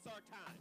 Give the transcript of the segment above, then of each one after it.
our time.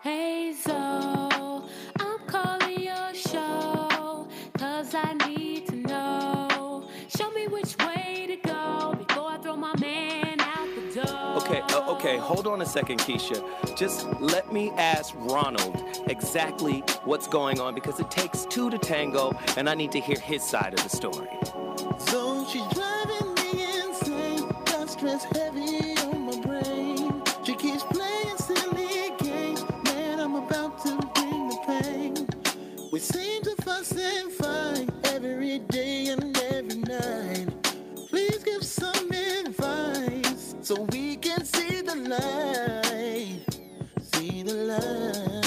Hey Zoe, I'm calling your show, 'cause I need to know. Show me which way to go before I throw my man out the door. Okay, hold on a second, Keisha. Just let me ask Ronald exactly what's going on, because it takes two to tango, and I need to hear his side of the story. So she's driving me insane, got stress heavy on my brain. She keeps playing silly games, man, I'm about to bring the pain. We seem to fuss and fight every day and every night. Please give some advice so we can see the light, see the light.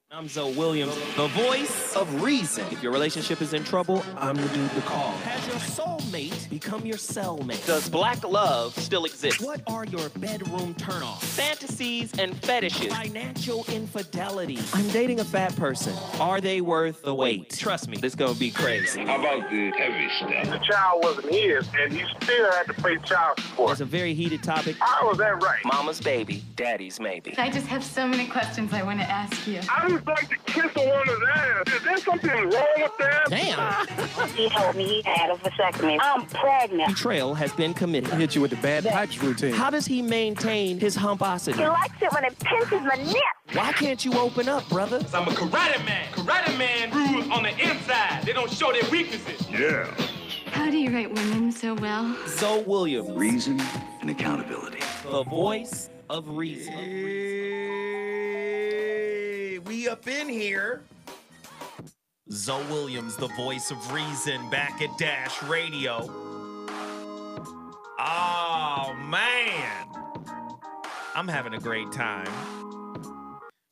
I'm Zoe Williams, the voice of reason. If your relationship is in trouble, I'm the dude to call. Has your soulmate become your cellmate? Does black love still exist? What are your bedroom turnoffs? Fantasies and fetishes. Financial infidelity. I'm dating a fat person. Are they worth the wait? Trust me, this gonna be crazy. How about the heavy stuff? The child wasn't his, and he still had to pay child support. It's a very heated topic. How was that right? Mama's baby, daddy's maybe. I just have so many questions I want to ask you. I just like to kiss a woman's ass. Is there something wrong with that? Damn. He told me he had a vasectomy. I'm pregnant. Betrayal has been committed. Hit you with the bad pipes routine. How does he maintain his humposity? He likes it when it pinches my nip. Why can't you open up, brother? I'm a karate man. Karate man rules on the inside. They don't show their weaknesses. Yeah. How do you write women so well? Zoe Williams, Reason and accountability. the voice of reason. Hey, we up in here. Zoe Williams, the voice of reason, back at Dash Radio. Oh, man. I'm having a great time.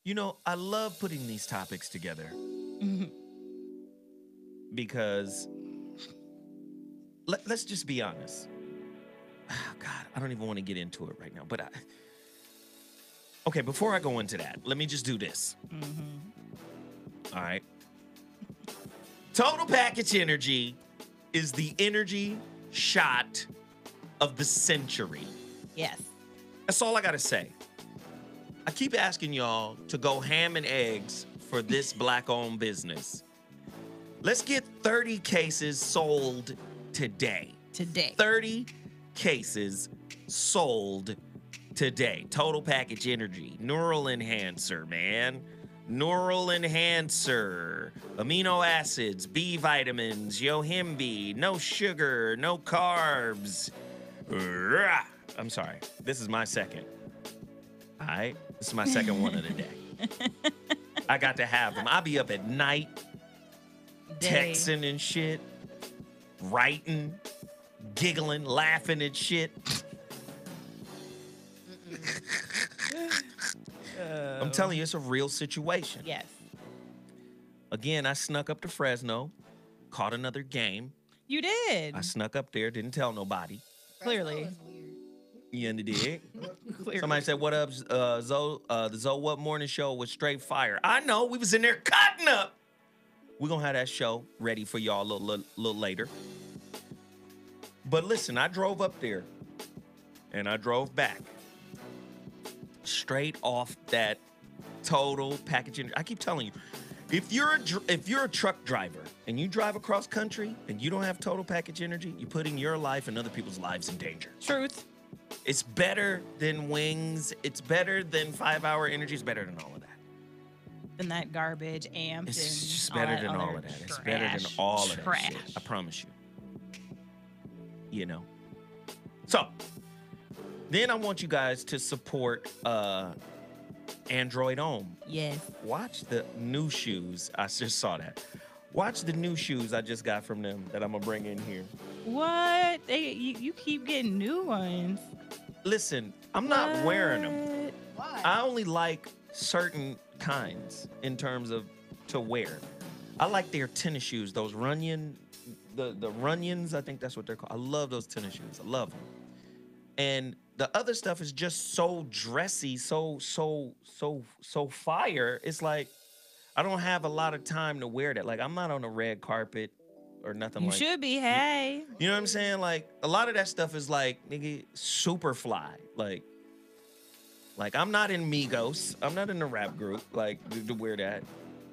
You know, I love putting these topics together. Because, let's just be honest. Oh, God, I don't even want to get into it right now. But okay, before I go into that, let me just do this. All right. Total Package Energy is the energy shot of the century. Yes. That's all I got to say. I keep asking y'all to go ham and eggs for this black-owned business. Let's get 30 cases sold today. 30 cases sold today. Total Package Energy. Neural enhancer, man. Neural enhancer. Amino acids, B vitamins, yohimbe, no sugar, no carbs. I'm sorry. This is my second. All right? This is my second one of the day. I got to have them. I'll be up at night, texting and shit, writing, giggling, laughing at shit. I'm telling you, it's a real situation. Yes. Again, I snuck up to Fresno, caught another game. You did. I snuck up there, didn't tell nobody. Clearly. You did. Clearly. Somebody said, what up, Zoe? The Zoe What Morning Show was straight fire. I know, we was in there cutting up. We're going to have that show ready for y'all a little later. But listen, I drove up there, and I drove back. Straight off that Total Package Energy. I keep telling you, if you're a truck driver and you drive across country and you don't have Total Package Energy, you're putting your life and other people's lives in danger. Truth. It's better than wings. It's better than 5-hour energy. It's better than all of that. Than that garbage, amped, It's and just all better that than other all of that. It's trash. better than all of that Trash. shit. I promise you. You know. So, then I want you guys to support Android Home. Yes. Watch the new shoes. I just saw that. Watch the new shoes I just got from them that I'm gonna bring in here. What? You keep getting new ones. Listen, I'm not wearing them. Why? I only like certain kinds in terms of to wear. I like their tennis shoes, those Runyon, the Runyons, I think that's what they're called. I love those tennis shoes. I love them. And the other stuff is just so dressy, so fire. It's like I don't have a lot of time to wear that. Like I'm not on a red carpet or nothing You like. should be. Hey. You know what I'm saying? Like a lot of that stuff is like nigga super fly. Like I'm not in Migos. I'm not in the rap group. Like to wear that.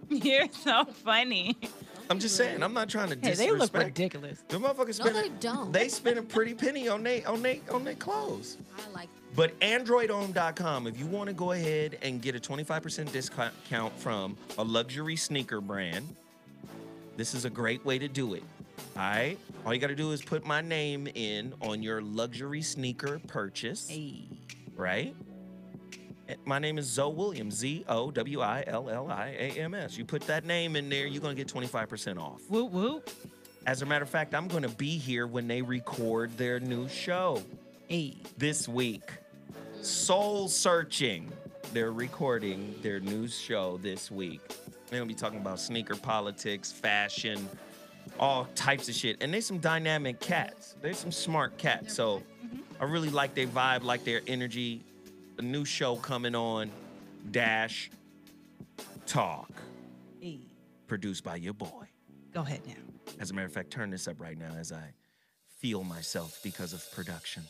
You're so funny. I'm just saying. I'm not trying to Hey, disrespect. they look ridiculous. The motherfuckers No, they don't. They spend a pretty penny on their clothes. I like But AndroidOhm.com, if you want to go ahead and get a 25% discount from a luxury sneaker brand, this is a great way to do it. All right? All you got to do is put my name in on your luxury sneaker purchase. Hey. Right? My name is Zoe Williams, ZOWILLIAMS. You put that name in there, you're going to get 25% off. Whoop, whoop. As a matter of fact, I'm going to be here when they record their new show Hey. this week. Soul Searching. They're recording their new show this week. They're going to be talking about sneaker politics, fashion, all types of shit. And there's some dynamic cats. There's some smart cats. So I really like their vibe, like their energy. A new show coming on, DASHTALK, Hey. produced by your boy. Go ahead now. As a matter of fact, turn this up right now as I feel myself because of production.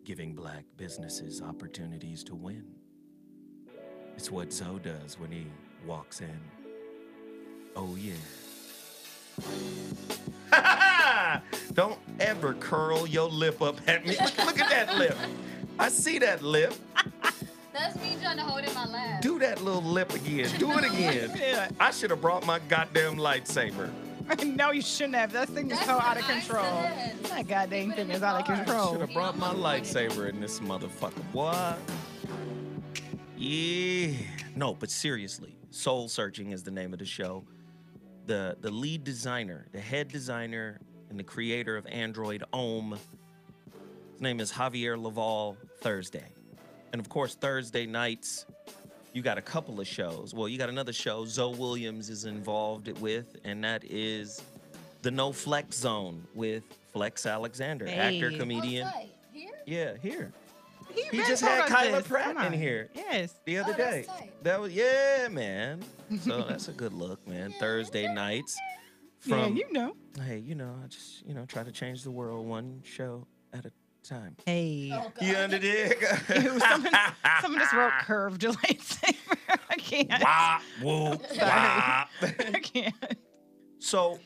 Giving black businesses opportunities to win. It's what Zoe does when he walks in. Oh, yeah. Don't ever curl your lip up at me. Look at that lip. I see that lip. That's me trying to hold in my lap. Do that little lip again. Do it again. Yeah. I should have brought my goddamn lightsaber. No, you shouldn't have. That thing is so out of control. That goddamn thing is out of Should control. have brought my lightsaber in this motherfucker. What? Yeah. No, but seriously, Soul Searching is the name of the show. The lead designer, the head designer, and the creator of Android Ohm, his name is Javier Laval Thursday. And of course, Thursday nights, you got a couple of shows. Well, you got another show Zoe Williams is involved with, and that is the No Flex Zone with Flex Alexander, actor, Hey. comedian. Here? Yeah, here. He been just had told us Kyla this. Pratt Come in on. here Yes. the other Oh, that's day. tight. That was, yeah, man. So that's a good look, man. Thursday nights. From, Yeah, you know. Hey, you know, I just, try to change the world one show at a time. Hey. Oh, God. You under dig? Ew, someone just wrote curved lightsaber. I can't. Wah, woo, wah. I can't. So,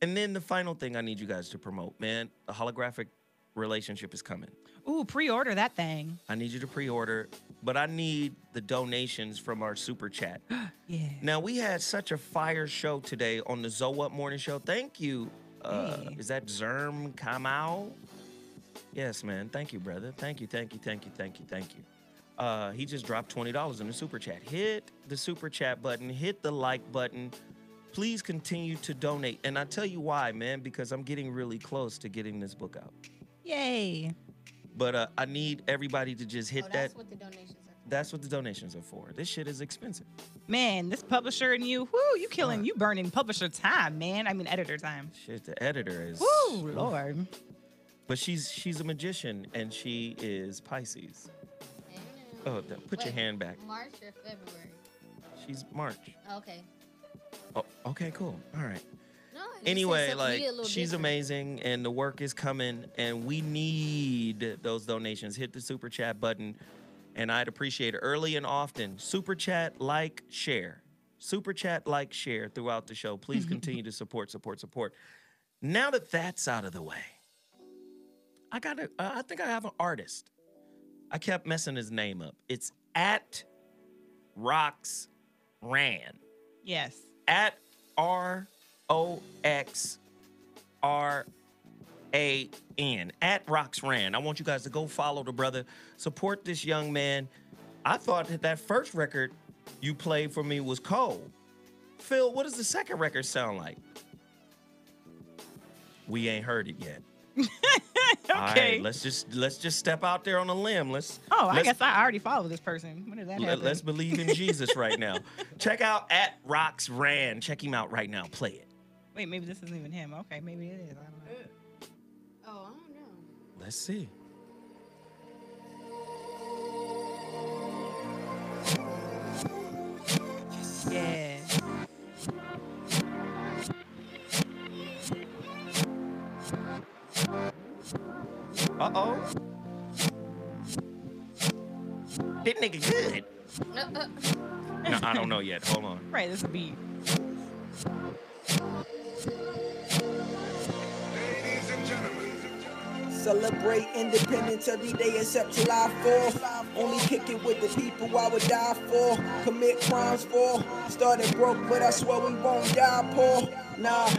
and then the final thing I need you guys to promote, man, a holographic relationship is coming. Ooh, pre-order that thing. I need you to pre-order, but I need the donations from our super chat. Yeah. Now, we had such a fire show today on the Zoe Up Morning Show. Thank you. Hey. Is that Zerm Kamau? Yes, man. Thank you, brother. Thank you. He just dropped $20 in the super chat. Hit the super chat button. Hit the like button. Please continue to donate. And I tell you why, man, because I'm getting really close to getting this book out. Yay. But I need everybody to just hit that. That's what the donations are. That's what the donations are for. This shit is expensive. Man, this publisher and you, you killing, you burning publisher time, man. I mean, editor time. Shit, the editor is. Woo, Lord. But she's a magician and she is Pisces. Oh, put your hand back. March or February? She's March. Okay. Oh, okay, cool. All right. No, you said Anyway, something- like you did a little she's different. amazing and the work is coming and we need those donations. Hit the super chat button and I'd appreciate it early and often. Super chat, like, share. Super chat, like, share throughout the show. Please continue to support. Now that that's out of the way, I think I have an artist. I kept messing his name up. It's at Rox Ran. Yes. At ROXRAN. At Rox Ran. I want you guys to go follow the brother. Support this young man. I thought that first record you played for me was cold. Phil, what does the second record sound like? We ain't heard it yet. Okay. All right, let's just step out there on a limb. I guess I already follow this person. When did that happen? Let's believe in Jesus right now. Check out @RoxRan. Check him out right now. Play it. Wait, maybe this isn't even him. Okay, maybe it is. I don't know. Oh, I don't know. Let's see. Yeah. Uh-oh. That nigga good. No, I don't know yet. Hold on. Right, this is a beat. Celebrate independence every day except July 4th. Only kick it with the people I would die for. Commit crimes for. Started broke, but I swear we won't die poor. Nah,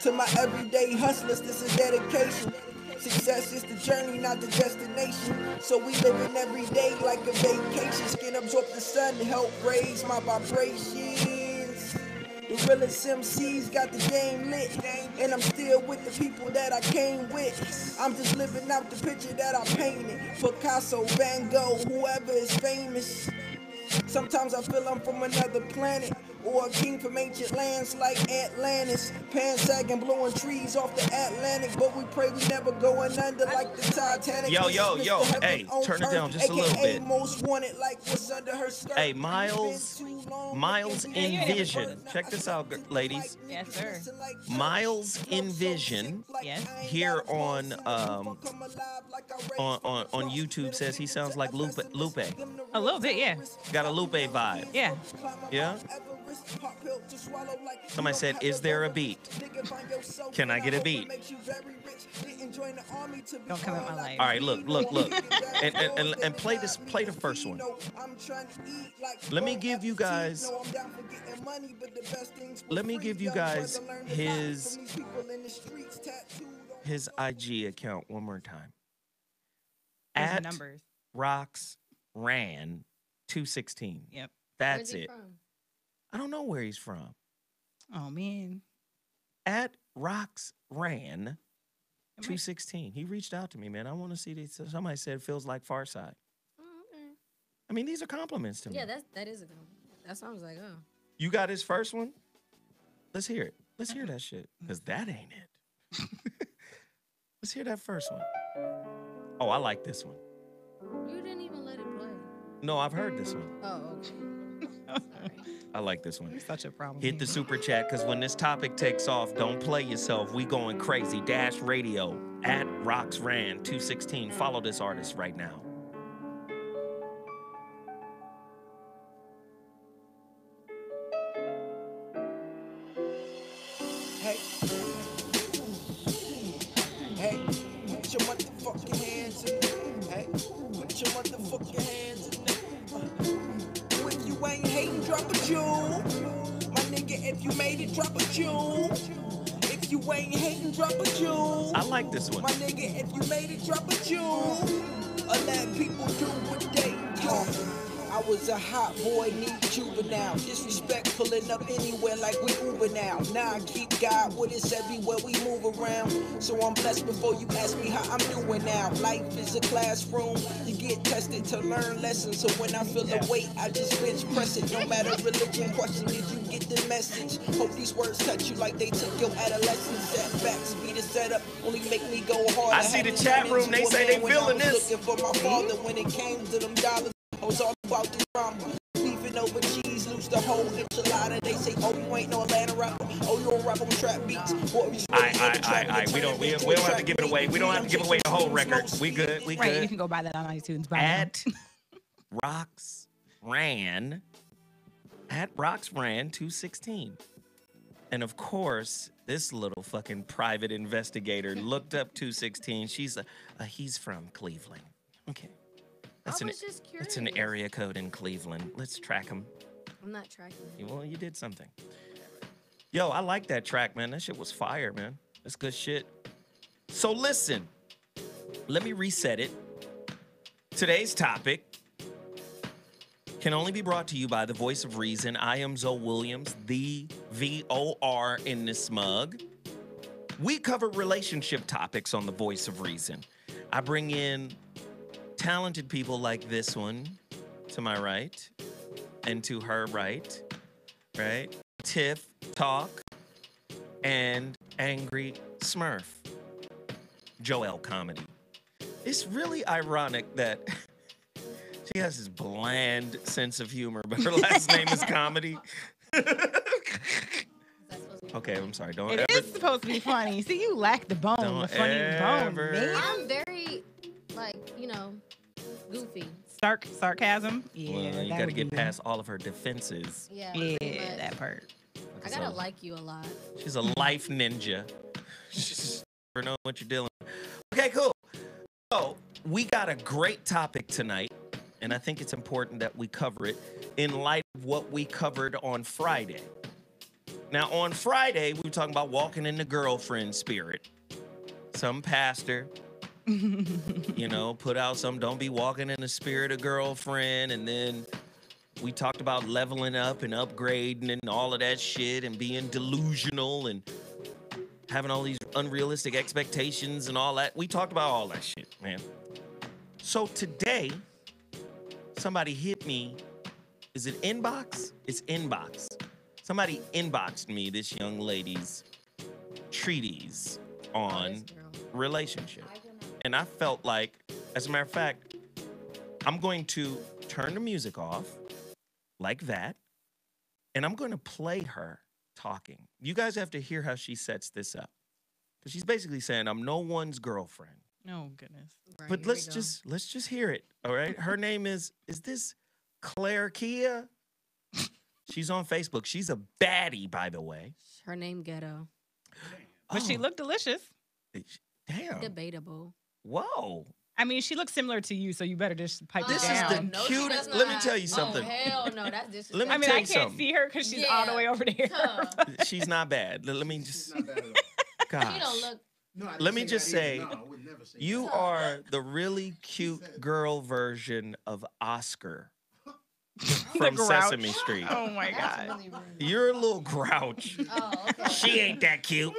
to my everyday hustlers, this is dedication. Success is the journey, not the destination. So we living every day like a vacation. Skin absorb the sun to help raise my vibrations. The realest MCs got the game lit, and I'm still with the people that I came with. I'm just living out the picture that I painted. Picasso, Van Gogh, whoever is famous. Sometimes I feel I'm from another planet, or a king from ancient lands like Atlantis. Pants sagging, blowing trees off the Atlantic, but we pray we never going under like the Titanic. Yo, hey, turn it down just a little bit. Most wanted, like what's under her skirt. Hey, Miles Envision. Check this out, ladies. Yes, sir. Miles Envision. Yes. Here on YouTube says he sounds like Lupe. A little bit, yeah. Got a Lupe vibe. Yeah. Yeah? Somebody said, is there a beat? Can I get a beat? Don't come at my life. All right, look. and play the first one. Let me give you guys his IG account one more time. At numbers. RoxRan 216. Yep. That's Where's he it. from? I don't know where he's from. Oh man. At RoxRan 216. He reached out to me, man. I want to see this. Somebody said it feels like Farside. Oh, okay. I mean, these are compliments to me. Yeah, that is a good one. That's why I was like, oh. You got his first one? Let's hear it. Let's hear that shit. Because that ain't it. Let's hear that first one. Oh, I like this one. You didn't even let it play. No, I've heard this one. Oh, okay. Sorry. I like this one. You're such a problem. Hit the super chat, because when this topic takes off, don't play yourself. We going crazy. Dash Radio at RoxRan 216. Follow this artist right now. Hey, put your motherfucking hands in it. Hey, put your motherfucking hands in it. If you ain't hating, drop a jewel. My nigga, if you made it, drop a jewel. If you ain't hating, drop a jewel. I like this one. My nigga, if you made it, drop a jewel. I let people do what they do. I was a hot boy, need juvenile. Disrespect pulling up anywhere like we Uber now. Now I keep God with us everywhere we move around. So I'm blessed before you ask me how I'm doing now. Life is a classroom. You get tested to learn lessons. So when I feel the weight, I just bench press it. No matter religion, question, did you get the message? Hope these words touch you like they took your adolescence. Setbacks be the setup, only make me go hard. I see the chat room, they say they feeling this. Looking for my father when it came to them dollars. I was all about the drama. Beefing over cheese, lose the whole enchilada. They say, oh, you ain't no Atlanta rapper. Oh, you don't rap on trap beats. Boy, We don't have to give it away. We don't have to give away the whole record. We good. We Right, you good. can go buy that on iTunes. At RoxRan. At RoxRan 216. And of course, this little fucking private investigator looked up 216. He's from Cleveland. Okay. I was just curious. That's an area code in Cleveland. Let's track him. I'm not tracking it. Well, you did something. Yo, I like that track, man. That shit was fire, man. That's good shit. So listen, let me reset it. Today's topic, can only be brought to you by the voice of reason. I am Zoe Williams, the VOR in this mug. We cover relationship topics on the voice of reason. I bring in talented people like this one to my right and to her right? Tiff Talk and Angry Smurf. Joel Comedy. It's really ironic that she has this bland sense of humor, but her last name is Comedy. Okay, I'm sorry. It is supposed to be funny. See, you lack the bone, the funny bone, man. I'm very, goofy. Sarcasm? Yeah. Well, you got to get past all of her defenses. Yeah, that part. I gotta like you a lot. She's a life ninja. She just never know what you're dealing with. Okay, cool. So, we got a great topic tonight, and I think it's important that we cover it in light of what we covered on Friday. Now, on Friday, we were talking about walking in the girlfriend spirit. Some pastor, put out some don't be walking in the spirit of girlfriend. And then we talked about leveling up and upgrading and all of that shit and being delusional and having all these unrealistic expectations and all that. We talked about all that shit, man. So today, somebody hit me. Is it inbox? It's inbox. Somebody inboxed me this young lady's treatise on relationship. And I felt like, as a matter of fact, I'm going to turn the music off like that, and I'm going to play her talking. You guys have to hear how she sets this up. Because she's basically saying, I'm no one's girlfriend. Oh, goodness. Right, but let's just hear it, all right? Her name is this Claire Kia? She's on Facebook. She's a baddie, by the way. Her name Ghetto. But she looked delicious. Damn. Debatable. Whoa. I mean, she looks similar to you, so you better just pipe this it down. Is the cutest. Let me tell you something. Oh, hell no. That's disrespectful. Let me I mean, tell I you can't something. see her because she's all the way over there. She's not bad. Let me just. Gosh. She don't look. No, let me just say, no, I would never say you that. are the really cute girl version of Oscar from Sesame Street. Oh my God. Really rude. You're a little grouch. Oh, okay. She ain't that cute.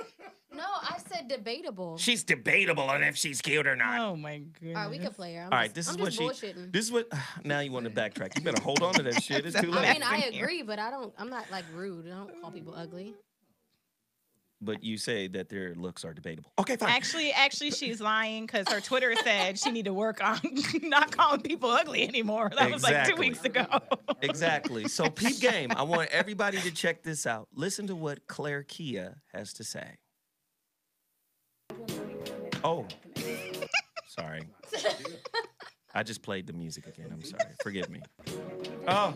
No, I said debatable. She's debatable on if she's cute or not. Oh my goodness. All right, we can play her. All right, this is what she. This is what. Now you want to backtrack. You better hold on to that shit. It's too late. I mean, I agree, but I'm not like rude. I don't call people ugly. But you say that their looks are debatable. Okay, fine. Actually, she's lying because her Twitter said she need to work on not calling people ugly anymore. That was like 2 weeks ago. Exactly. So peep game. I want everybody to check this out. Listen to what Claire Kia has to say. Oh, sorry. I just played the music again. I'm sorry. Forgive me. Oh,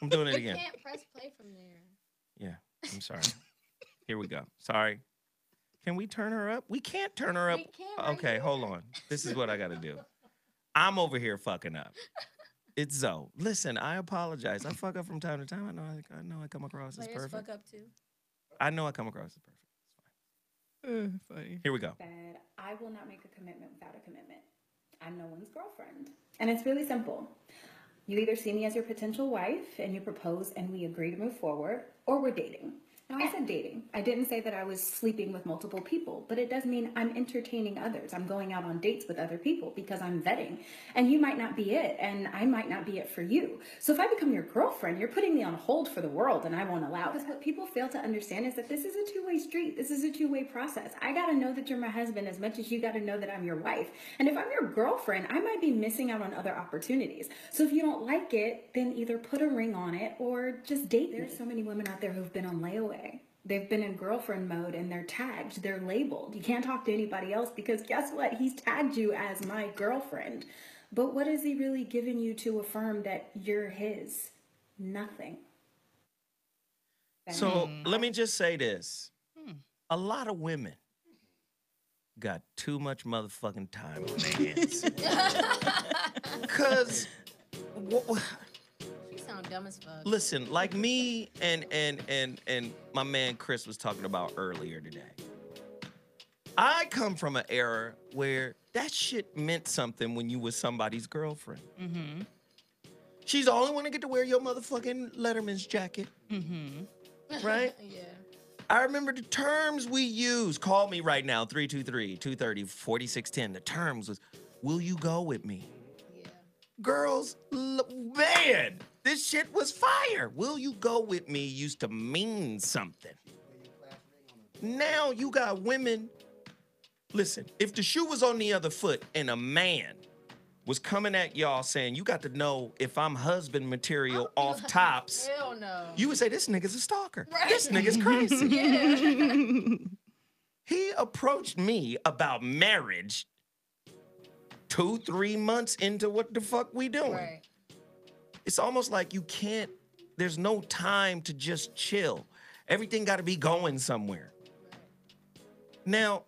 I'm doing it again. You can't press play from there. Yeah, I'm sorry. Here we go. Sorry. Can we turn her up? We can't turn her up. We can't Okay, hold on. This is what I got to do. I'm over here fucking up. It's Zoe. Listen, I apologize. I fuck up from time to time. I know I come across as Players perfect. fuck up too. I know I come across as perfect. It's fine. Funny. Here we go. Said, I will not make a commitment without a commitment. I'm no one's girlfriend. And it's really simple. You either see me as your potential wife and you propose and we agree to move forward, or we're dating. Now, I said dating. I didn't say that I was sleeping with multiple people, but it does mean I'm entertaining others. I'm going out on dates with other people because I'm vetting. And you might not be it, and I might not be it for you. So if I become your girlfriend, you're putting me on hold for the world, and I won't allow it. Because what people fail to understand is that this is a two-way street. This is a two-way process. I got to know that you're my husband as much as you got to know that I'm your wife. And if I'm your girlfriend, I might be missing out on other opportunities. So if you don't like it, then either put a ring on it or just date me. There's so many women out there who've been on layaway. They've been in girlfriend mode and they're tagged, they're labeled. You can't talk to anybody else because guess what? He's tagged you as my girlfriend. But what has he really given you to affirm that you're his? Nothing. So let me just say this. A lot of women got too much motherfucking time on their hands. Because... Sound dumb as fuck. Listen, like me and my man Chris was talking about earlier today. I come from an era where that shit meant something when you was somebody's girlfriend. Mm-hmm. She's the only one to get to wear your motherfucking Letterman's jacket. Right? Yeah. I remember the terms we use. Call me right now, 323-230-4610. The terms was, will you go with me? Yeah. Girls, man, this shit was fire. Will you go with me used to mean something. Now you got women. Listen, if the shoe was on the other foot and a man was coming at y'all saying, you got to know if I'm husband material off tops, Hell no. you would say, this nigga's a stalker. Right. This nigga's crazy. Yeah. He approached me about marriage 2-3 months into what the fuck we doing. Right. It's almost like you can't, there's no time to just chill. Everything got to be going somewhere. Now,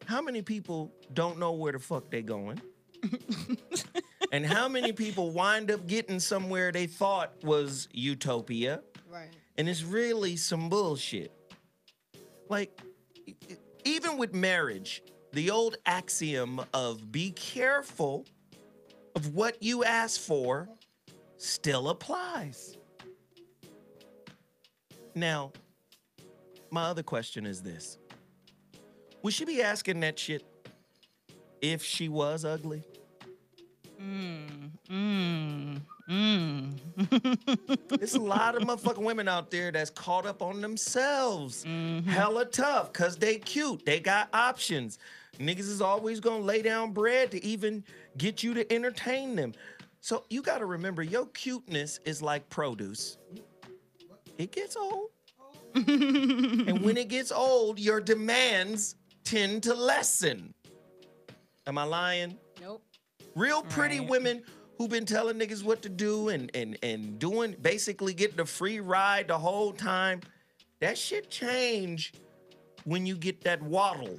how many people don't know where the fuck they going? And how many people wind up getting somewhere they thought was utopia? Right. And it's really some bullshit. Like, even with marriage, the old axiom of be careful of what you ask for still applies. Now, my other question is this. Would she be asking that shit if she was ugly? There's a lot of motherfucking women out there that's caught up on themselves. Hella tough, cause they cute. They got options. Niggas is always gonna lay down bread to even get you to entertain them. So you gotta remember, your cuteness is like produce. It gets old. And when it gets old, your demands tend to lessen. Am I lying? Nope. Real pretty women who been telling niggas what to do and doing, basically getting a free ride the whole time. That shit change when you get that waddle.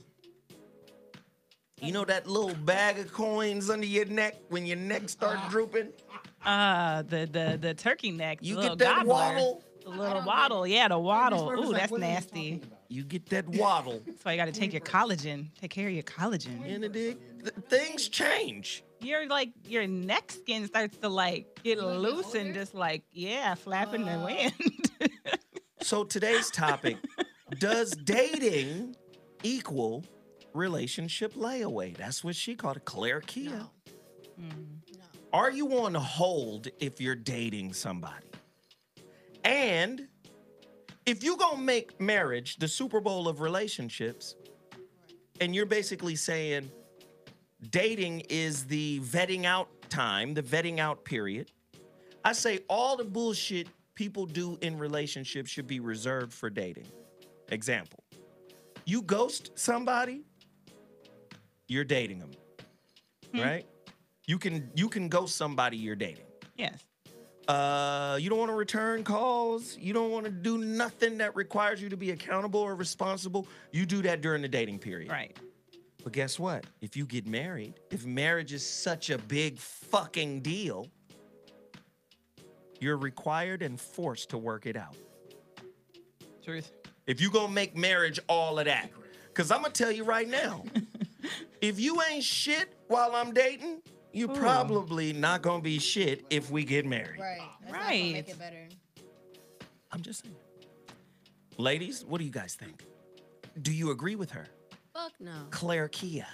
You know that little bag of coins under your neck when your neck start drooping? The turkey neck. You little get that gobbler. waddle? The little waddle. Yeah, the waddle. Ooh, that's nasty. You get that waddle. That's why you got to take your collagen. Take care of your collagen. In the dig, things change. Your neck skin starts to like get loose and just like, yeah, flapping the wind. So today's topic, does dating equal relationship layaway? That's what she called it, Claire Kia. No. Are you on hold if you're dating somebody? And if you gonna make marriage the Super Bowl of relationships, and you're basically saying dating is the vetting out time, the vetting out period, I say all the bullshit people do in relationships should be reserved for dating. Example, you ghost somebody, you're dating them, right? You can ghost somebody you're dating. Yes. You don't want to return calls. You don't want to do nothing that requires you to be accountable or responsible. You do that during the dating period. Right. But guess what? If you get married, if marriage is such a big fucking deal, you're required and forced to work it out. Truth. If you gonna make marriage all of that. Because I'm going to tell you right now, if you ain't shit while I'm dating, you're probably not going to be shit if we get married. Right. That's not gonna make it better. I'm just saying. Ladies, what do you guys think? Do you agree with her? Fuck no. Claire Kia.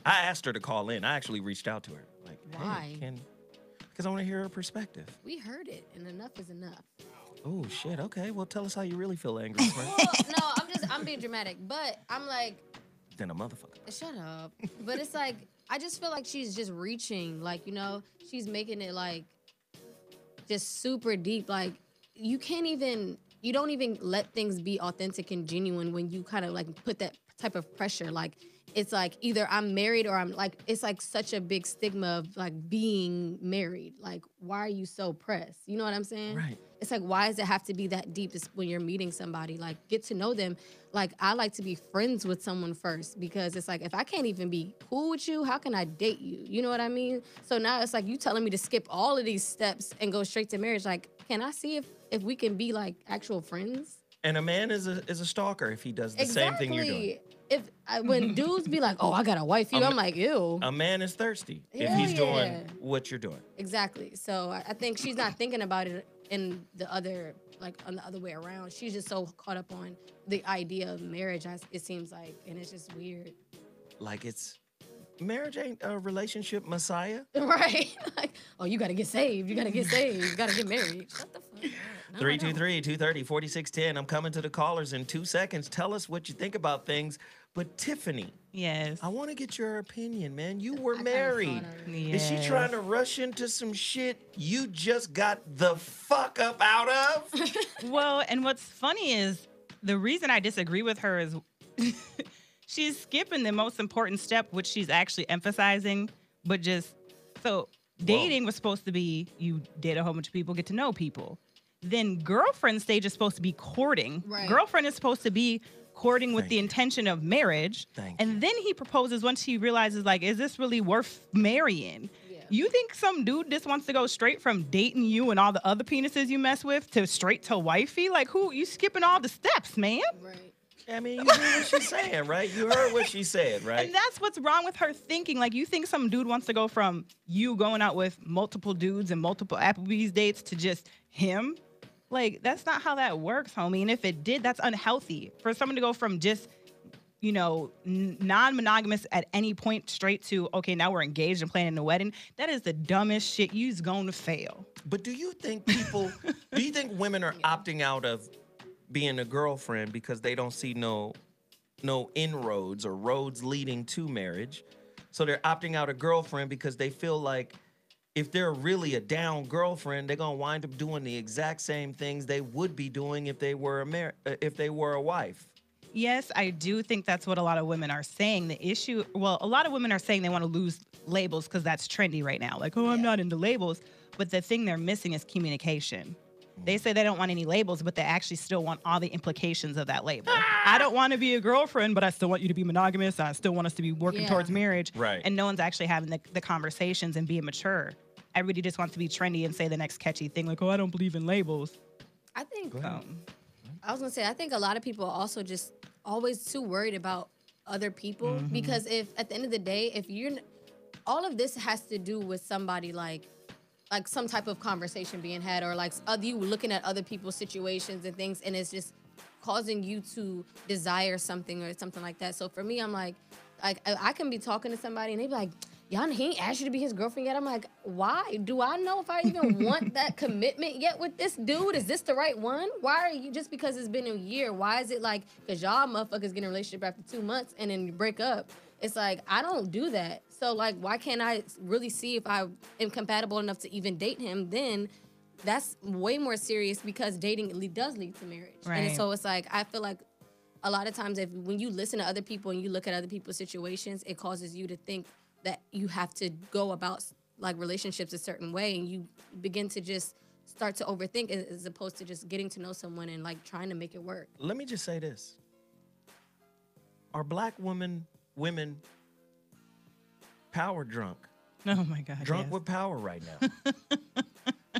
I asked her to call in. I actually reached out to her. Like, why? Because I want to hear her perspective. We heard it, and enough is enough. Oh, shit. Okay. Well, tell us how you really feel, angry friend. Well, no, I'm being dramatic, but I'm like, Then a motherfucker. shut up. But it's like, I just feel like she's just reaching, like, you know, she's making it like just super deep. Like, you don't even let things be authentic and genuine when you kind of like put that type of pressure. Like, it's like either I'm married or I'm like, it's like such a big stigma of like being married. Like, why are you so pressed? You know what I'm saying? Right. It's like, why does it have to be that deep when you're meeting somebody? Like, get to know them. Like, I like to be friends with someone first because it's like, if I can't even be cool with you, how can I date you? You know what I mean? So now it's like you telling me to skip all of these steps and go straight to marriage. Like, can I see if we can be like actual friends? And a man is a stalker if he does the same thing you're doing. When dudes be like, "Oh, I got a wife," I'm like, "Ew." A man is thirsty if Hell he's yeah. doing what you're doing. Exactly. So I think she's not thinking about it in the other, like on the other way around. She's just so caught up on the idea of marriage. It seems like, and it's just weird. Like marriage ain't a relationship messiah. Right. Like, oh, you gotta get saved. You gotta get saved. You gotta get married. Shut the fuck up. No, 323-230-4610. I'm coming to the callers in 2 seconds. Tell us what you think about things. But Tiffany, yes, I want to get your opinion, man. You were married. Is she trying to rush into some shit you just got the fuck up out of? Well, and what's funny is the reason I disagree with her is she's skipping the most important step, which she's actually emphasizing, but just so dating was supposed to be you date a whole bunch of people, get to know people. Then girlfriend stage is supposed to be courting. Right. Girlfriend is supposed to be courting with the intention of marriage. And then he proposes once he realizes, like, is this really worth marrying? Yeah. You think some dude just wants to go straight from dating you and all the other penises you mess with to straight to wifey? Like, who? You skipping all the steps, man. Right. I mean, you heard what she's saying, right? You heard what she said, right? And that's what's wrong with her thinking. Like, you think some dude wants to go from you going out with multiple dudes and multiple Applebee's dates to just him? Like, that's not how that works, homie. And if it did, that's unhealthy. For someone to go from just, non-monogamous at any point straight to, okay, now we're engaged and planning a wedding, that is the dumbest shit. You's going to fail. But do you think women are opting out of being a girlfriend because they don't see no inroads or roads leading to marriage? So they're opting out a girlfriend because they feel like if they're really a down girlfriend, they're gonna wind up doing the exact same things they would be doing if they were a wife. Yes, I do think that's what a lot of women are saying. A lot of women are saying they want to lose labels because that's trendy right now. Like, oh, I'm not into labels. But the thing they're missing is communication. They say they don't want any labels, but they actually still want all the implications of that label. I don't want to be a girlfriend, but I still want you to be monogamous. I still want us to be working towards marriage. Right. And no one's actually having the conversations and being mature. Everybody just wants to be trendy and say the next catchy thing, like, oh, I don't believe in labels. I think, I was going to say, I think a lot of people are also just always too worried about other people. Because if, at the end of the day, all of this has to do with somebody like some type of conversation being had, or like you looking at other people's situations and things, and it's just causing you to desire something or something like that. So for me, I'm like I can be talking to somebody and they be like, "Yeah, he ain't asked you to be his girlfriend yet." I'm like, why? Do I know if I even want that commitment yet with this dude? Is this the right one? Why are you, just because it's been a year, why is it like, because y'all motherfuckers get in a relationship after 2 months and then you break up? It's like, I don't do that. So, like, why can't I really see if I am compatible enough to even date him? Then that's way more serious, because dating does lead to marriage. Right. And so it's like, I feel like a lot of times when you listen to other people and you look at other people's situations, it causes you to think that you have to go about like relationships a certain way, and you begin to just start to overthink as opposed to just getting to know someone and like trying to make it work. Let me just say this. Are black women power drunk? Oh my God. Drunk with power right now.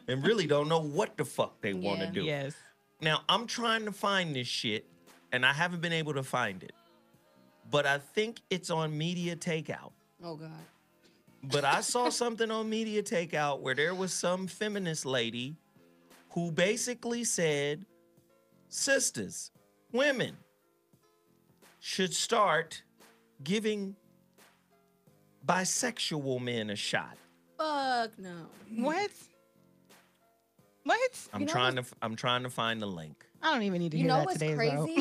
And really don't know what the fuck they want to do. Yes. Now, I'm trying to find this shit, and I haven't been able to find it. But I think it's on Media Takeout. Oh, God. But I saw something on Media Takeout where there was some feminist lady who basically said, sisters, women should start giving bisexual men a shot. Fuck no. What? I'm trying to find the link. I don't even need to hear that today. You know what's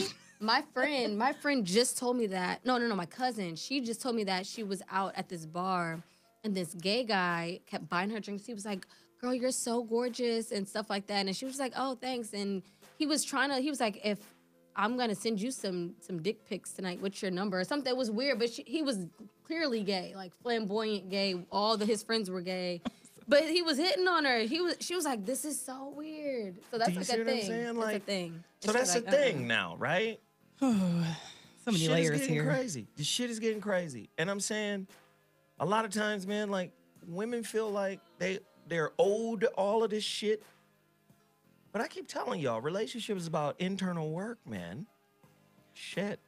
crazy? My friend just told me that. No, my cousin. She just told me that she was out at this bar and this gay guy kept buying her drinks. He was like, "Girl, you're so gorgeous," and stuff like that. And she was like, "Oh, thanks." And he was like, "If I'm gonna send you some dick pics tonight, what's your number?" Or something. It was weird, but he was clearly gay, like flamboyant gay. All his friends were gay. But he was hitting on her. She was like, "This is so weird." So that's like a thing. That's a thing. So that's a thing now, right? So many layers here. Crazy. The shit is getting crazy. And I'm saying, a lot of times, man, like, women feel like they're owed all of this shit. But I keep telling y'all, relationship is about internal work, man. Shit.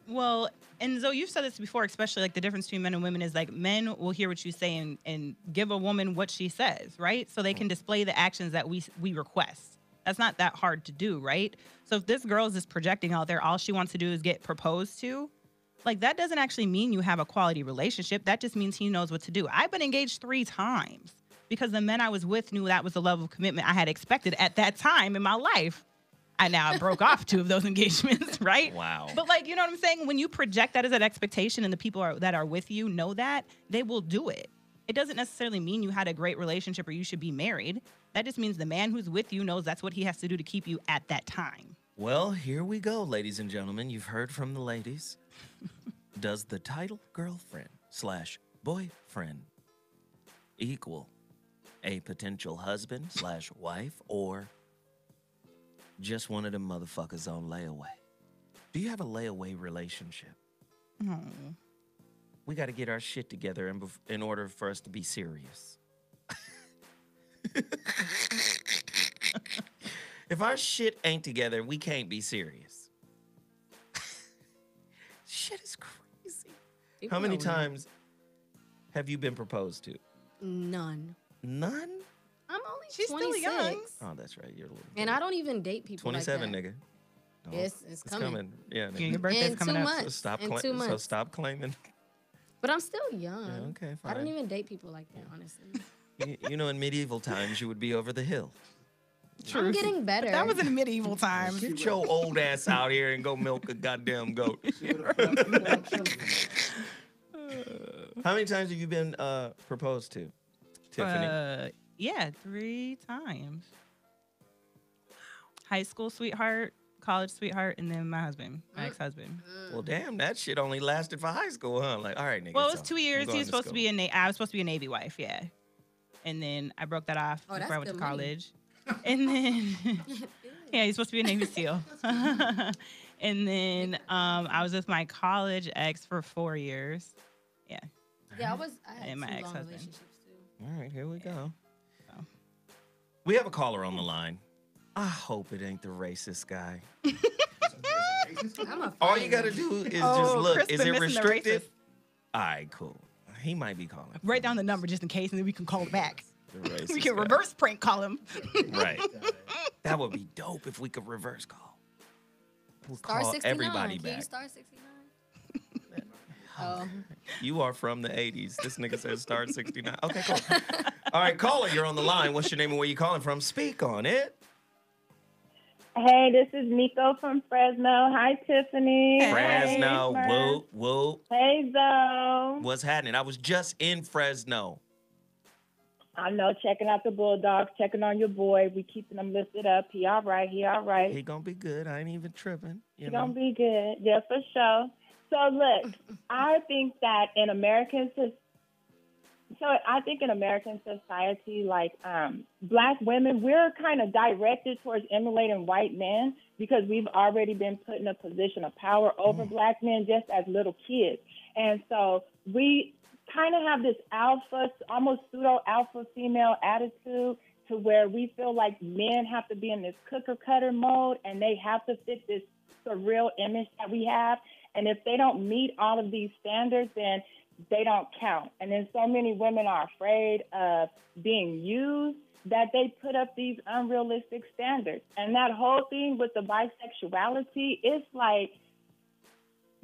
Well, and Zoe, you've said this before, especially like the difference between men and women is like men will hear what you say and give a woman what she says, right? So they can display the actions that we request. That's not that hard to do, right? So if this girl is just projecting out there, all she wants to do is get proposed to, like that doesn't actually mean you have a quality relationship. That just means he knows what to do. I've been engaged 3 times because the men I was with knew that was the level of commitment I had expected at that time in my life. And now I broke off 2 of those engagements, right? Wow. But like, you know what I'm saying? When you project that as an expectation and the people that are with you know that, they will do it. It doesn't necessarily mean you had a great relationship or you should be married. That just means the man who's with you knows that's what he has to do to keep you at that time. Well, here we go, ladies and gentlemen. You've heard from the ladies. Does the title girlfriend/boyfriend equal a potential husband/wife or just one of them motherfuckers on layaway? Do you have a layaway relationship? No. We got to get our shit together in order for us to be serious. If our shit ain't together, we can't be serious. Shit is crazy. How many times have you been proposed to? None. None? I'm only She's 26. still young. Oh, that's right. You're a little. And I don't even date people 27, like that. nigga. No, It's coming. Yeah, nigga. Your birthday's In coming 2 up. months. So stop, In 2 months. so stop claiming. But I'm still young. Yeah, okay, I don't fine. even date people like that, honestly. You know, in medieval times, you would be over the hill. I'm getting better. That was in medieval times. Get your old ass out here and go milk a goddamn goat. How many times have you been proposed to, Tiffany? Yeah, 3 times. High school sweetheart, college sweetheart, and then my husband, my ex-husband. Well, damn, that shit only lasted for high school, huh? Like, all right, nigga. Well, it was so 2 years. I'm He going was supposed to school. be I was supposed to be a Navy wife, yeah. And then I broke that off Oh, before I went that's to good money. college. And then, yeah, he's supposed to be a Navy SEAL. And then I was with my college ex for 4 years. Yeah. Yeah, I had And my 2 long ex-husband. relationships too. All right, here we go. So. We have a caller on the line. I hope it ain't the racist guy. All you got to do is just look. Chris Is been it missing the restricted? racist. All right, cool. He might be calling. Write down the number just in case, and then we can call it back. The racist We can guy. reverse prank call him. Right. That would be dope if we could reverse call. We'll Star call 69. everybody Can you back. star 69? Oh. You are from the 80s. This nigga says star 69. Okay, cool. All right, caller, you're on the line. What's your name and where you calling from? Speak on it. Hey, this is Miko from Fresno. Hi, Tiffany. Fresno. Hey, Whoop, whoop. Hey, Zoe. What's happening? I was just in Fresno. I know, checking out the Bulldogs, checking on your boy. We keeping him lifted up. He all right. He all right. He gonna be good. I ain't even tripping. He gonna be good. Yeah, for sure. So, look, I think that in American society, like Black women, we're kind of directed towards emulating white men because we've already been put in a position of power over Black men just as little kids. And so we kind of have this alpha, almost pseudo-alpha female attitude to where we feel like men have to be in this cooker-cutter mode and they have to fit this surreal image that we have. And if they don't meet all of these standards, then they don't count. And then so many women are afraid of being used that they put up these unrealistic standards. And that whole thing with the bisexuality, it's like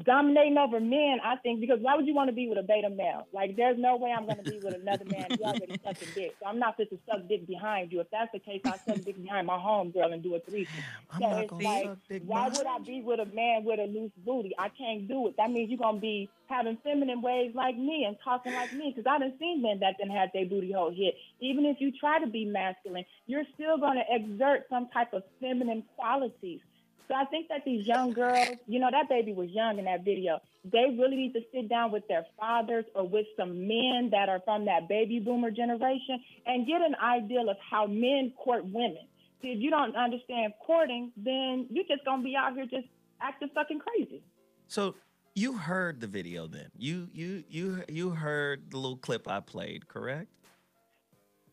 dominating over men, I think, because why would you want to be with a beta male? Like, there's no way I'm going to be with another man who already sucking dick. So I'm not fit to suck dick behind you. If that's the case, I'll suck dick behind my homegirl and do a threesome. I'm So not it's gonna like, suck dick why behind would I be with a man with a loose booty? I can't do it. That means you're going to be having feminine ways like me and talking like me, because I done seen men that done had their booty hole hit. Even if you try to be masculine, you're still going to exert some type of feminine qualities. So I think that these young girls, you know, that baby was young in that video. They really need to sit down with their fathers or with some men that are from that baby boomer generation and get an ideal of how men court women. See, if you don't understand courting, then you're just going to be out here just acting fucking crazy. So you heard the video then. You heard the little clip I played, correct?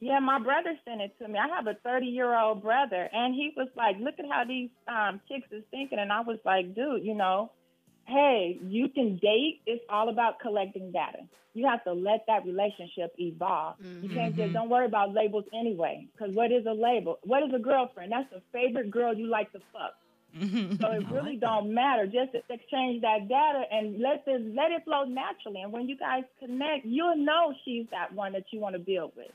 Yeah, my brother sent it to me. I have a 30-year-old brother, and he was like, look at how these chicks is thinking. And I was like, dude, you know, hey, you can date. It's all about collecting data. You have to let that relationship evolve. You can't just, don't worry about labels anyway, because what is a label? What is a girlfriend? That's the favorite girl you like to fuck. So it really don't matter. Just exchange that data and let it flow naturally. And when you guys connect, you'll know she's that one that you want to build with.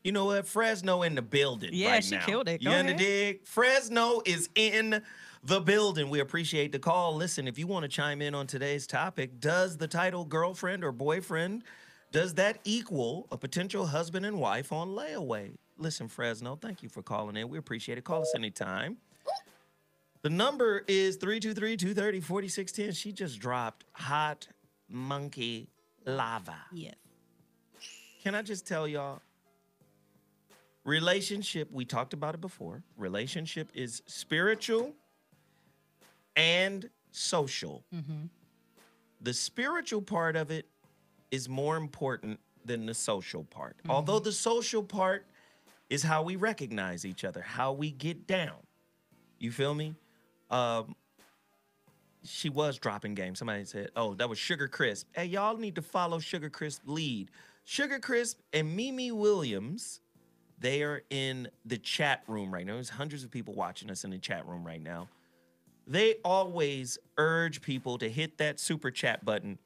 You know what? Fresno in the building Yeah, right she now. killed it. You Go in the ahead. dig? Fresno is in the building. We appreciate the call. Listen, if you want to chime in on today's topic, does the title girlfriend or boyfriend, does that equal a potential husband and wife on layaway? Listen, Fresno, thank you for calling in. We appreciate it. Call us anytime. The number is 323-230-4610. She just dropped Hot Monkey Lava. Yes. Can I just tell y'all? Relationship, we talked about it before. Relationship is spiritual and social. The spiritual part of it is more important than the social part. Although the social part is how we recognize each other, how we get down. You feel me? She was dropping game. Somebody said, oh, that was Sugar Crisp. Hey, y'all need to follow Sugar Crisp lead. Sugar Crisp and Mimi Williams, they are in the chat room right now. There's hundreds of people watching us in the chat room right now. They always urge people to hit that super chat button.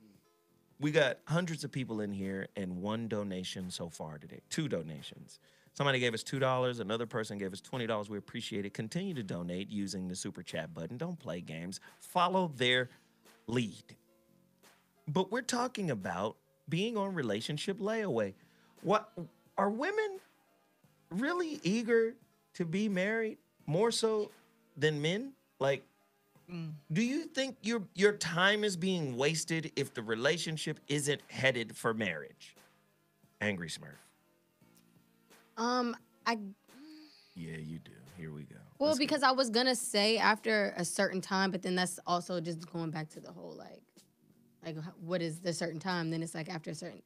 We got hundreds of people in here and one donation so far today. 2 donations. Somebody gave us $2. Another person gave us $20. We appreciate it. Continue to donate using the super chat button. Don't play games. Follow their lead. But we're talking about being on relationship layaway. What are women really eager to be married more so than men? Like, do you think your time is being wasted if the relationship isn't headed for marriage? Angry Smurf. Yeah, you do. Here we go. Well, because I was gonna say after a certain time, but then that's also just going back to the whole like what is the certain time? Then it's like after a certain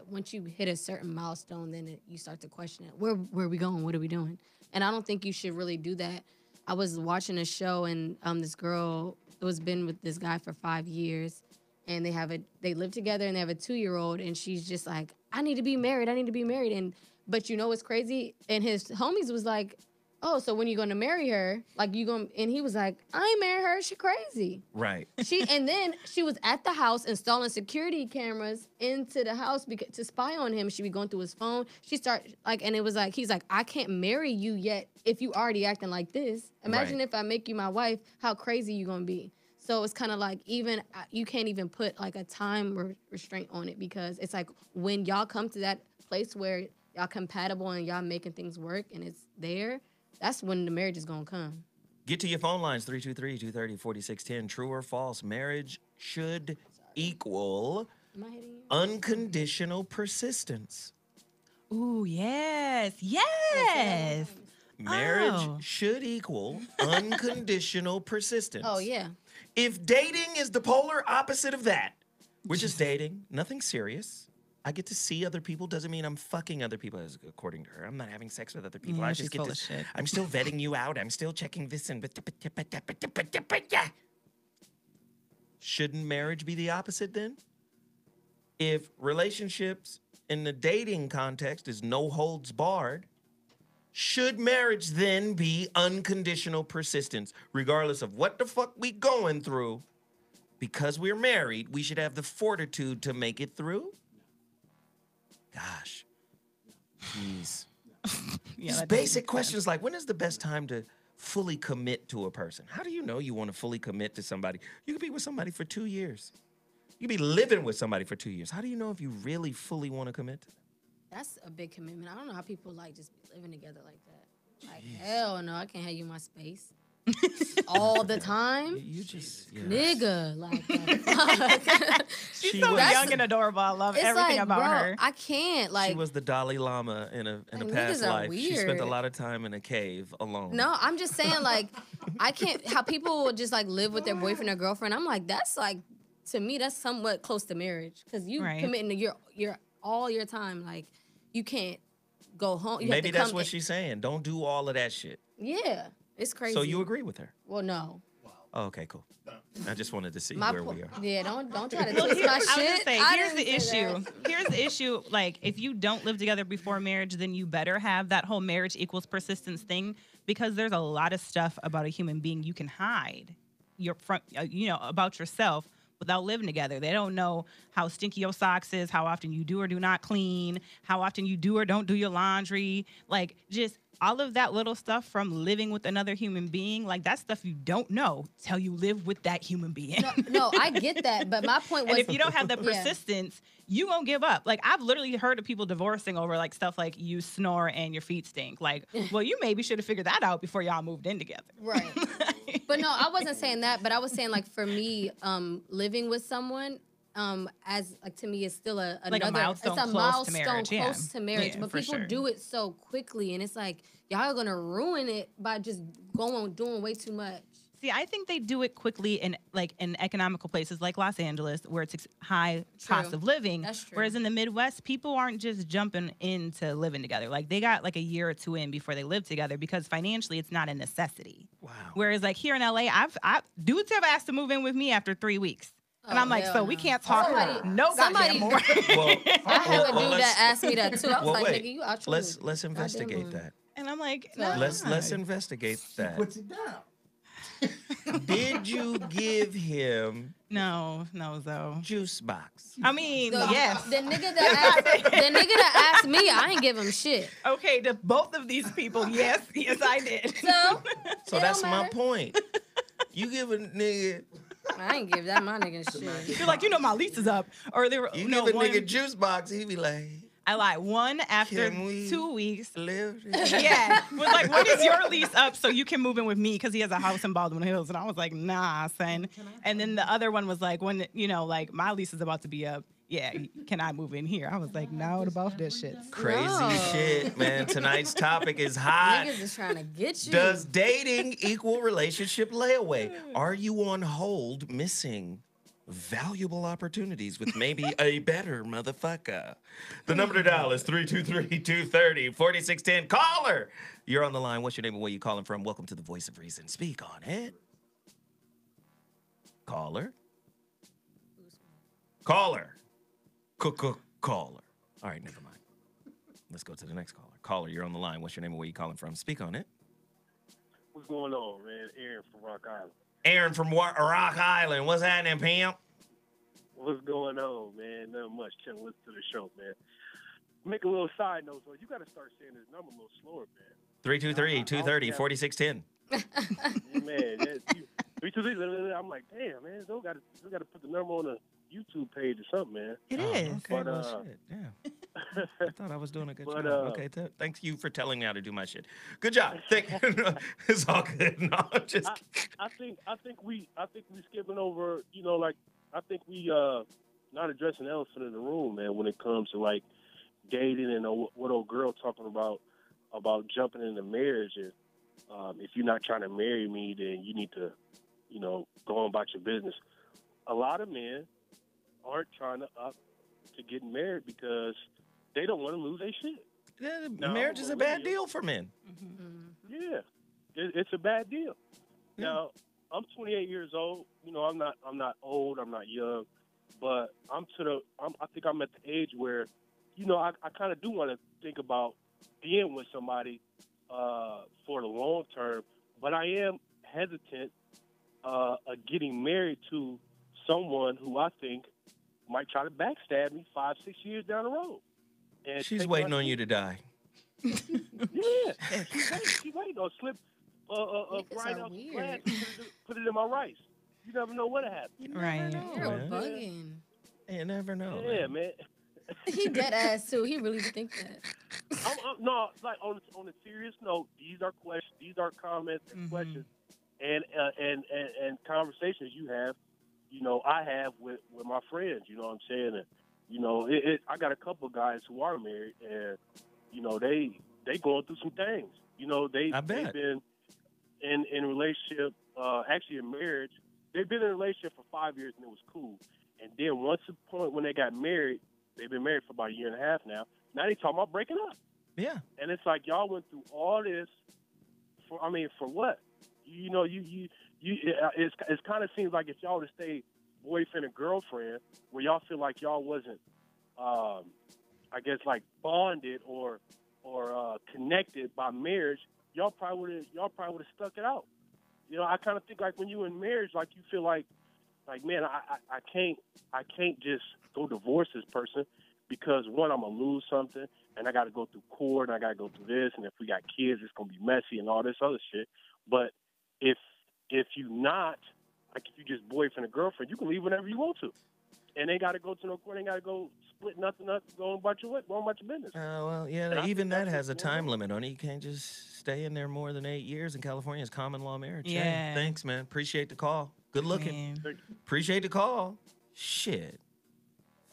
once you hit a certain milestone, then you start to question it. Where are we going? What are we doing? And I don't think you should really do that. I was watching a show and this girl was been with this guy for 5 years, and they live together and they have a 2-year-old, and she's just like, I need to be married. But you know what's crazy? And his homies was like, oh, so when you gonna marry her? And he was like, I ain't marry her. She crazy. Right. And then she was at the house installing security cameras into the house to spy on him. She be going through his phone. And it was like, he's like, I can't marry you yet if you already acting like this. Imagine if I make you my wife, how crazy you gonna be. So it's kind of like you can't even put like a time restraint on it, because it's like when y'all come to that place where y'all compatible and y'all making things work and it's there, that's when the marriage is gonna come. Get to your phone lines, 323-230-4610. True or false, marriage should equal unconditional persistence. Ooh, yes. Yes. Marriage should equal unconditional persistence. Oh, yeah. If dating is the polar opposite of that, we're just dating, nothing serious. I get to see other people. Doesn't mean I'm fucking other people, according to her. I'm not having sex with other people. Yeah, I just she's full of shit. I'm still vetting you out. I'm still checking this and shouldn't marriage be the opposite then? If relationships in the dating context is no holds barred, should marriage then be unconditional persistence? Regardless of what the fuck we going through, because we're married, we should have the fortitude to make it through? Gosh. Jeez. Just basic questions like, when is the best time to fully commit to a person? How do you know you want to fully commit to somebody? You could be with somebody for 2 years. You could be living with somebody for 2 years. How do you know if you really fully want to commit to them? That's a big commitment. I don't know how people just be living together like that. Like, hell no, I can't have you in my space. All the time? You just, nigga, like, she's so young and adorable. I love everything about her. I can't, she was the Dalai Lama in a past life. She spent a lot of time in a cave alone. No, I'm just saying, like, I can't, how people just like live with their boyfriend or girlfriend. I'm like, that's like, to me, that's somewhat close to marriage, because you committing to your all your time. Like, you can't go home. You Maybe have to that's come what she's saying. Don't do all of that shit. Yeah, it's crazy. So you agree with her? Well, no. Oh, okay, cool. I just wanted to see My where we are. Yeah, don't try to Well, twist my I was gonna shit. say, I here's didn't the say issue. that. Here's the issue. Like, if you don't live together before marriage, then you better have that whole marriage equals persistence thing, because there's a lot of stuff about a human being you can hide about yourself without living together. They don't know how stinky your socks is, how often you do or do not clean, how often you do or don't do your laundry, like just all of that little stuff from living with another human being. Like, that's stuff you don't know till you live with that human being. No, I get that, but my point was, and if you don't have the Yeah. persistence, you won't give up. Like, I've literally heard of people divorcing over like stuff like you snore and your feet stink. Like, well, you maybe should have figured that out before y'all moved in together. Right. But no, I wasn't saying that, but I was saying, like, for me, living with someone, as like, to me, is still another milestone it's a close to milestone marriage, yeah. close to marriage. Yeah, but for people sure. do it so quickly, and it's like y'all are gonna ruin it by just doing way too much. See, I think they do it quickly in economical places like Los Angeles, where it's high cost of living. That's true. Whereas in the Midwest, people aren't just jumping into living together. Like, they got like a year or two in before they live together, because financially it's not a necessity. Wow. Whereas like here in LA, dudes have asked to move in with me after 3 weeks. And Oh, I'm like, hell so no. we can't talk Somebody- goddamn more. I have a dude that asked me that too. I was Well, like, wait. nigga, you out your Let's investigate mind. that. And I'm like, So- no. Let's investigate that. Puts it down. Did you give him No, Zo. juice box? I mean, The- yes. The nigga that asked me, I ain't give him shit. Okay, to both of these people, yes, I did. So that's my point. You give a nigga. I ain't give that my nigga shit. You're like, my lease is up. Or they were You no, give a one, nigga juice box, he be like, I lied. One after Can we 2 weeks. live. Yeah. Was like, when is your lease up so you can move in with me? Because he has a house in Baldwin Hills. And I was like, nah, son. And then the other one was like, when, like, my lease is about to be up. Yeah, can I move in here? I was like, no, about this shit. Crazy shit, man. Tonight's topic is hot. Niggas is trying to get you. Does dating equal relationship layaway? Are you on hold missing valuable opportunities with maybe a better motherfucker? The number to dial is 323-230-4610. Caller! You're on the line. What's your name and where you calling from? Welcome to the Voice of Reason. Speak on it. Caller? Caller. Caller. All right, never mind. Let's go to the next caller. Caller, you're on the line. What's your name and where you calling from? Speak on it. What's going on, man? Aaron from Rock Island. Aaron from Rock Island. What's happening, pimp? What's going on, man? Nothing much. Chilling, listen to the show, man. Make a little side note, so you got to start saying this number a little slower, man. 323-230-4610. Man, that's you. 323. I'm like, damn, man. We got to put the number on the YouTube page or something, man. It is. Okay, But, well, shit. Yeah. I thought I was doing a good But, job. Okay, thanks you for telling me how to do my shit. Good job. It's all good. No, I'm just. I think we skipping over. I think we not addressing the elephant in the room, man. When it comes to like dating and what old girl talking about jumping into marriage, and if you're not trying to marry me, then you need to, go on about your business. A lot of men aren't trying to up to getting married because they don't want to lose their shit. Yeah, Now, marriage is a bad deal for men. Yeah, it's a bad deal. Now, I'm 28 years old. I'm not old. I'm not young, but I think I'm at the age where, I kind of do want to think about being with somebody for the long term. But I am hesitant of getting married to someone who I think might try to backstab me 5-6 years down the road. And She's take waiting my on you to die. Yeah, she's waiting on slip right are out the weird. glass, put it in my rice. You never know what happened. Right. You're man. bugging. You never know. Yeah, man. He dead ass too. He really think that. No, like on a serious note, these are questions, these are comments and questions, and conversations you have. I have with my friends. You know what I'm saying? And I got a couple of guys who are married, and they going through some things. They've been in a relationship, actually in marriage. They've been in a relationship for 5 years, and it was cool. And then once the point when they got married, they've been married for about a year and a half now. Now they talking about breaking up. Yeah. And it's like y'all went through all this for what? You know, it kind of seems like if y'all would have stayed boyfriend and girlfriend, where y'all feel like y'all wasn't, I guess, like bonded or connected by marriage, y'all probably would have stuck it out. You know, I kind of think like when you in marriage, like you feel like man, I can't just go divorce this person because one, I'm gonna lose something, and I got to go through court, and I got to go through this, and if we got kids, it's gonna be messy and all this other shit. But if you not, like if you just boyfriend and girlfriend, you can leave whenever you want to, and ain't got to go to no court, ain't got to go split nothing up, go about your business. Well, yeah, even that has a time limit on it. You can't just stay in there more than 8 years. In California, it's common law marriage. Yeah. Hey, thanks, man. Appreciate the call. Good looking. Man. Appreciate the call. Shit.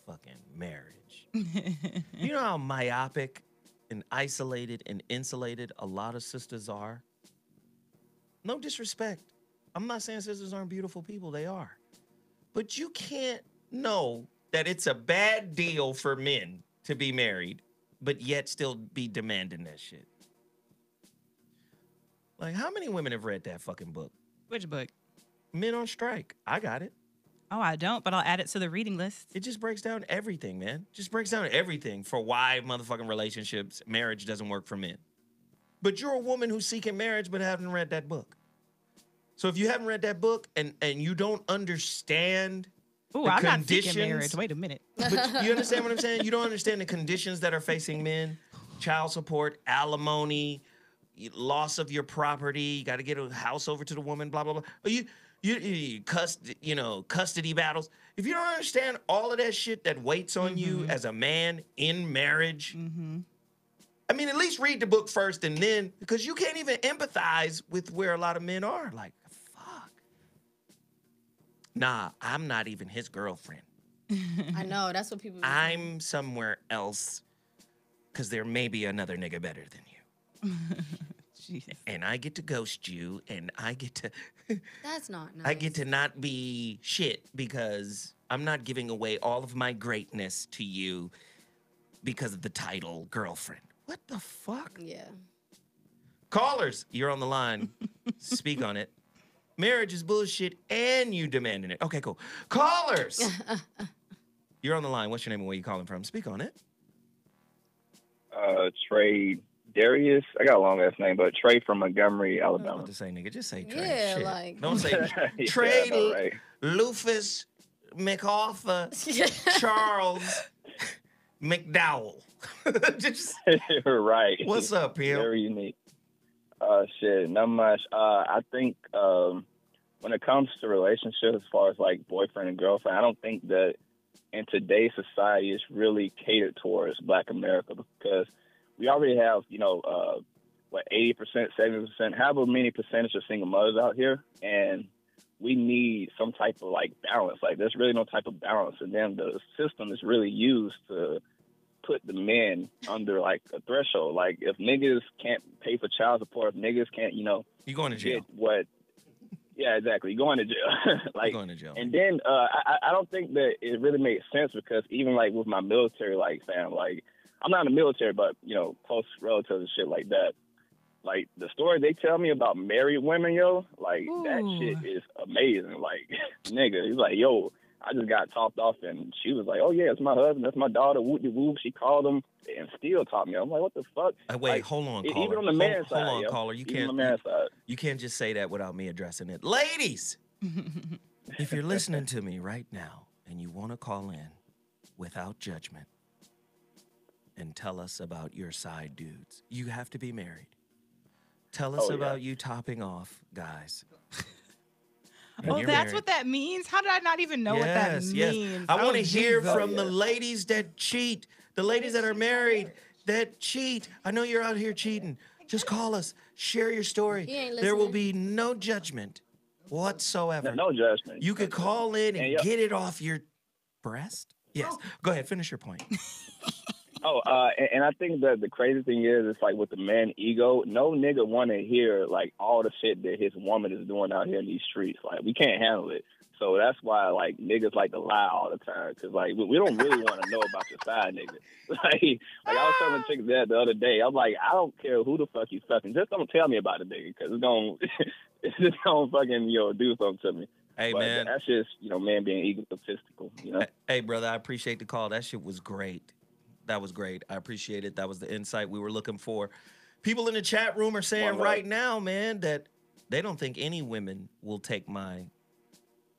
Fucking marriage. You know how myopic and isolated and insulated a lot of sisters are? No disrespect. I'm not saying sisters aren't beautiful people. They are. But you can't know that it's a bad deal for men to be married, but yet still be demanding that shit. Like, how many women have read that fucking book? Which book? Men on Strike. I got it. Oh, I don't, but I'll add it to the reading list. It just breaks down everything, man. Just breaks down everything for why motherfucking relationships, marriage doesn't work for men. But you're a woman who's seeking marriage but haven't read that book. So if you haven't read that book and you don't understand Ooh, I'm not seeking marriage. Wait a minute. But you understand what I'm saying? You don't understand the conditions that are facing men. Child support, alimony, loss of your property. You got to get a house over to the woman, blah, blah, blah. Custody battles. If you don't understand all of that shit that waits on you as a man in marriage, I mean, at least read the book first and then, because you can't even empathize with where a lot of men are. Like, fuck. Nah, I'm not even his girlfriend. I know, that's what people. I'm somewhere else because there may be another nigga better than you. Jesus. And I get to ghost you, and I get to. That's not nice. I get to not be shit because I'm not giving away all of my greatness to you because of the title girlfriend. What the fuck? Yeah. Callers, you're on the line. Speak on it. Marriage is bullshit, and you demanding it. Okay, cool. Callers, you're on the line. What's your name and where you calling from? Speak on it. Trey Darius. I got a long ass name, but Trey from Montgomery, Alabama. I was about to say, nigga, just say Trey. Yeah, Shit. like. Don't say Yeah, Trey, I know, right? Lufus, McArthur, Charles, McDowell. Just, right. What's up, Pim? Very unique. Shit, not much. I think when it comes to relationships, as far as like boyfriend and girlfriend, I don't think that in today's society it's really catered towards Black America, because we already have, 80%, 70%, however many percentage of single mothers out here, and we need some type of like balance. Like there's really no type of balance, and then the system is really used to put the men under like a threshold. Like if niggas can't pay for child support, if niggas can't, you going to jail. Yeah, exactly. You going to jail. Like, going to jail. And then I don't think that it really makes sense, because even like with my military like fam, like I'm not in the military, but close relatives and shit like that. Like the story they tell me about married women, like that shit is amazing. Like nigga, he's like, yo, I just got topped off, and she was like, oh yeah, it's my husband, that's my daughter, whoop-de-whoop. She called him and still taught me. I'm like, what the fuck? Wait, like, hold on, caller. Even on the man's side, hold on, caller. You can't. On the man's side. You can't just say that without me addressing it. Ladies, if you're listening to me right now and you want to call in without judgment and tell us about your side dudes, you have to be married. Tell us about you topping off guys. Oh, that's what that means? How did I not even know what that means? Yes. I want to hear from the ladies that cheat, the ladies that are married that cheat. I know you're out here cheating. Just call us. Share your story. There will be no judgment whatsoever. No judgment. You could call in and get it off your breast. Yes. Go ahead. Finish your point. And I think that the crazy thing is, it's like with the man ego, no nigga want to hear like all the shit that his woman is doing out here in these streets. Like we can't handle it. So that's why, like, niggas like to lie all the time. Because, like, we don't really want to know about your side nigga. Like I was telling a chick that the other day. I'm like, I don't care who the fuck you fucking. Just don't tell me about the nigga. Because it's just gonna fucking, do something to me. Hey, but man. that's just, man being egotistical, Hey, brother, I appreciate the call. That shit was great. That was great. I appreciate it. That was the insight we were looking for. People in the chat room are saying right now, man, that they don't think any women will take my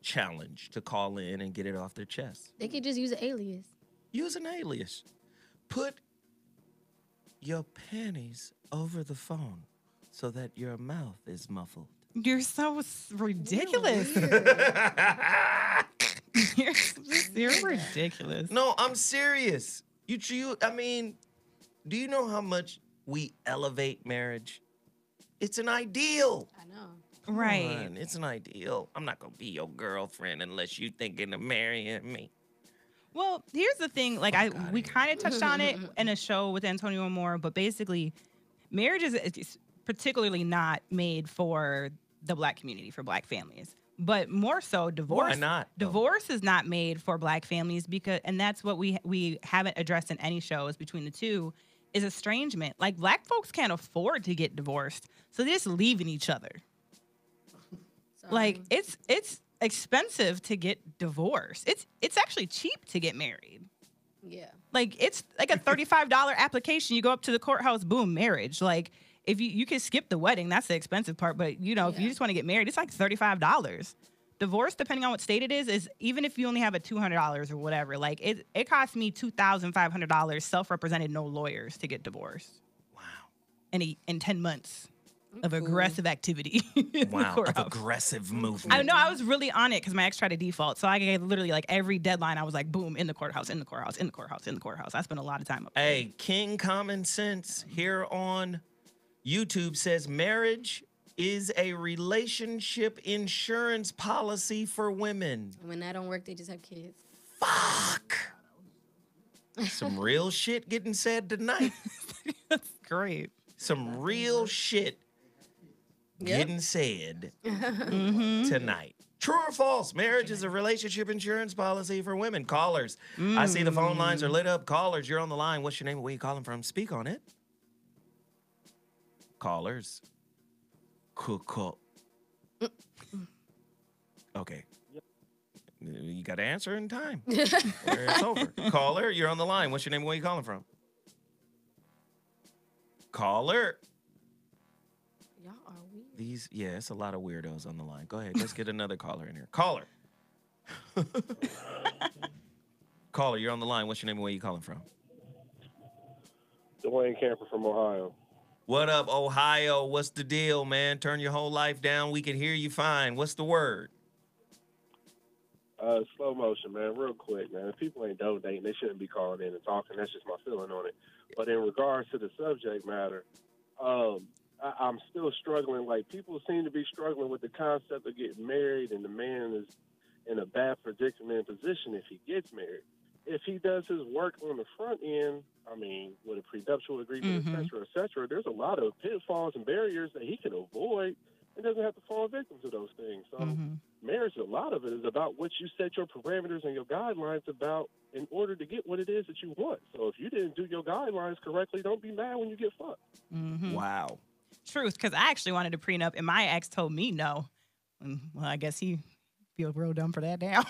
challenge to call in and get it off their chest. They could just use an alias. Use an alias. Put your panties over the phone so that your mouth is muffled. You're so ridiculous. You're ridiculous. No, I'm serious. I mean, do you know how much we elevate marriage? It's an ideal. I know. Right. It's an ideal. I'm not going to be your girlfriend unless you thinking of marrying me. Well, here's the thing. Like, we kind of touched on it in a show with Antonio Moore, but basically, marriage is particularly not made for the Black community, for Black families. But more so, divorce. Why not? Divorce is not made for Black families and that's what we haven't addressed in any shows between the two, is estrangement. Like, Black folks can't afford to get divorced, so they're just leaving each other. Like, it's expensive to get divorced. It's actually cheap to get married. Yeah. Like, it's like a $35 application. You go up to the courthouse, boom, marriage. Like, if you can skip the wedding, that's the expensive part. But, if you just want to get married, it's like $35. Divorce, depending on what state it is even if you only have a $200 or whatever, like, it cost me $2,500 self-represented, no lawyers, to get divorced. Wow. In 10 months. Of aggressive activity. Wow, of aggressive movement. I know, I was really on it because my ex tried to default. So I gave literally like every deadline, I was like, boom, in the courthouse, in the courthouse, in the courthouse, in the courthouse. I spent a lot of time up there. Hey, King Common Sense here on YouTube says marriage is a relationship insurance policy for women. When that don't work, they just have kids. Fuck. Some real shit getting said tonight. That's great. Some real shit getting said tonight. True or false? Marriage is a relationship insurance policy for women. Callers. I see the phone lines are lit up. Callers, you're on the line. What's your name? Where you calling from? Speak on it. Callers. Cool. Okay. You got to answer in time. Or it's over. Caller, you're on the line. What's your name? Where you calling from? Caller. Y'all are weird. It's a lot of weirdos on the line. Go ahead. Let's get another caller in here. Caller. Caller, you're on the line. What's your name and where you calling from? Dwayne Camper from Ohio. What up, Ohio? What's the deal, man? Turn your whole life down. We can hear you fine. What's the word? Slow motion, man. Real quick, man. If people ain't donating, they shouldn't be calling in and talking. That's just my feeling on it. But in regards to the subject matter, I'm still struggling. Like, people seem to be struggling with the concept of getting married, and the man is in a bad predicament and position if he gets married. If he does his work on the front end, I mean, with a prenuptial agreement, et cetera, there's a lot of pitfalls and barriers that he can avoid and doesn't have to fall victim to those things. So marriage, a lot of it is about what you set your parameters and your guidelines about in order to get what it is that you want. So if you didn't do your guidelines correctly, don't be mad when you get fucked. Wow. Truth, because I actually wanted a prenup, and my ex told me no. Well, I guess he feel real dumb for that now.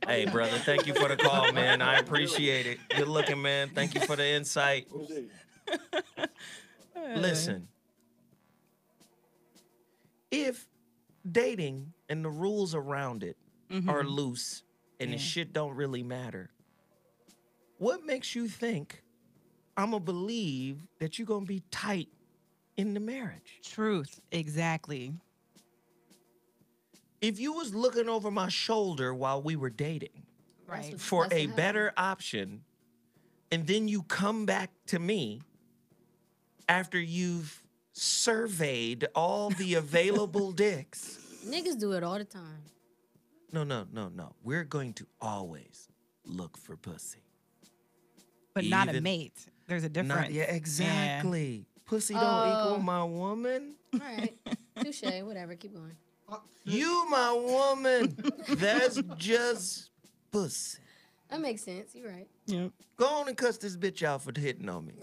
Hey, brother, thank you for the call, man. I appreciate it. Good looking, man. Thank you for the insight. Listen, if dating and the rules around it are loose and the shit don't really matter, what makes you think I'm going to believe that you're going to be tight in the marriage? Truth, exactly. If you was looking over my shoulder while we were dating for a better option, and then you come back to me after you've surveyed all the available dicks. Niggas do it all the time. No. We're going to always look for pussy. But not a mate. There's a difference. Exactly. Yeah. Pussy don't equal my woman. All right. Touche. Whatever. Keep going. You my woman. That's just pussy. That makes sense. You're right. Yep. Go on and cuss this bitch out for hitting on me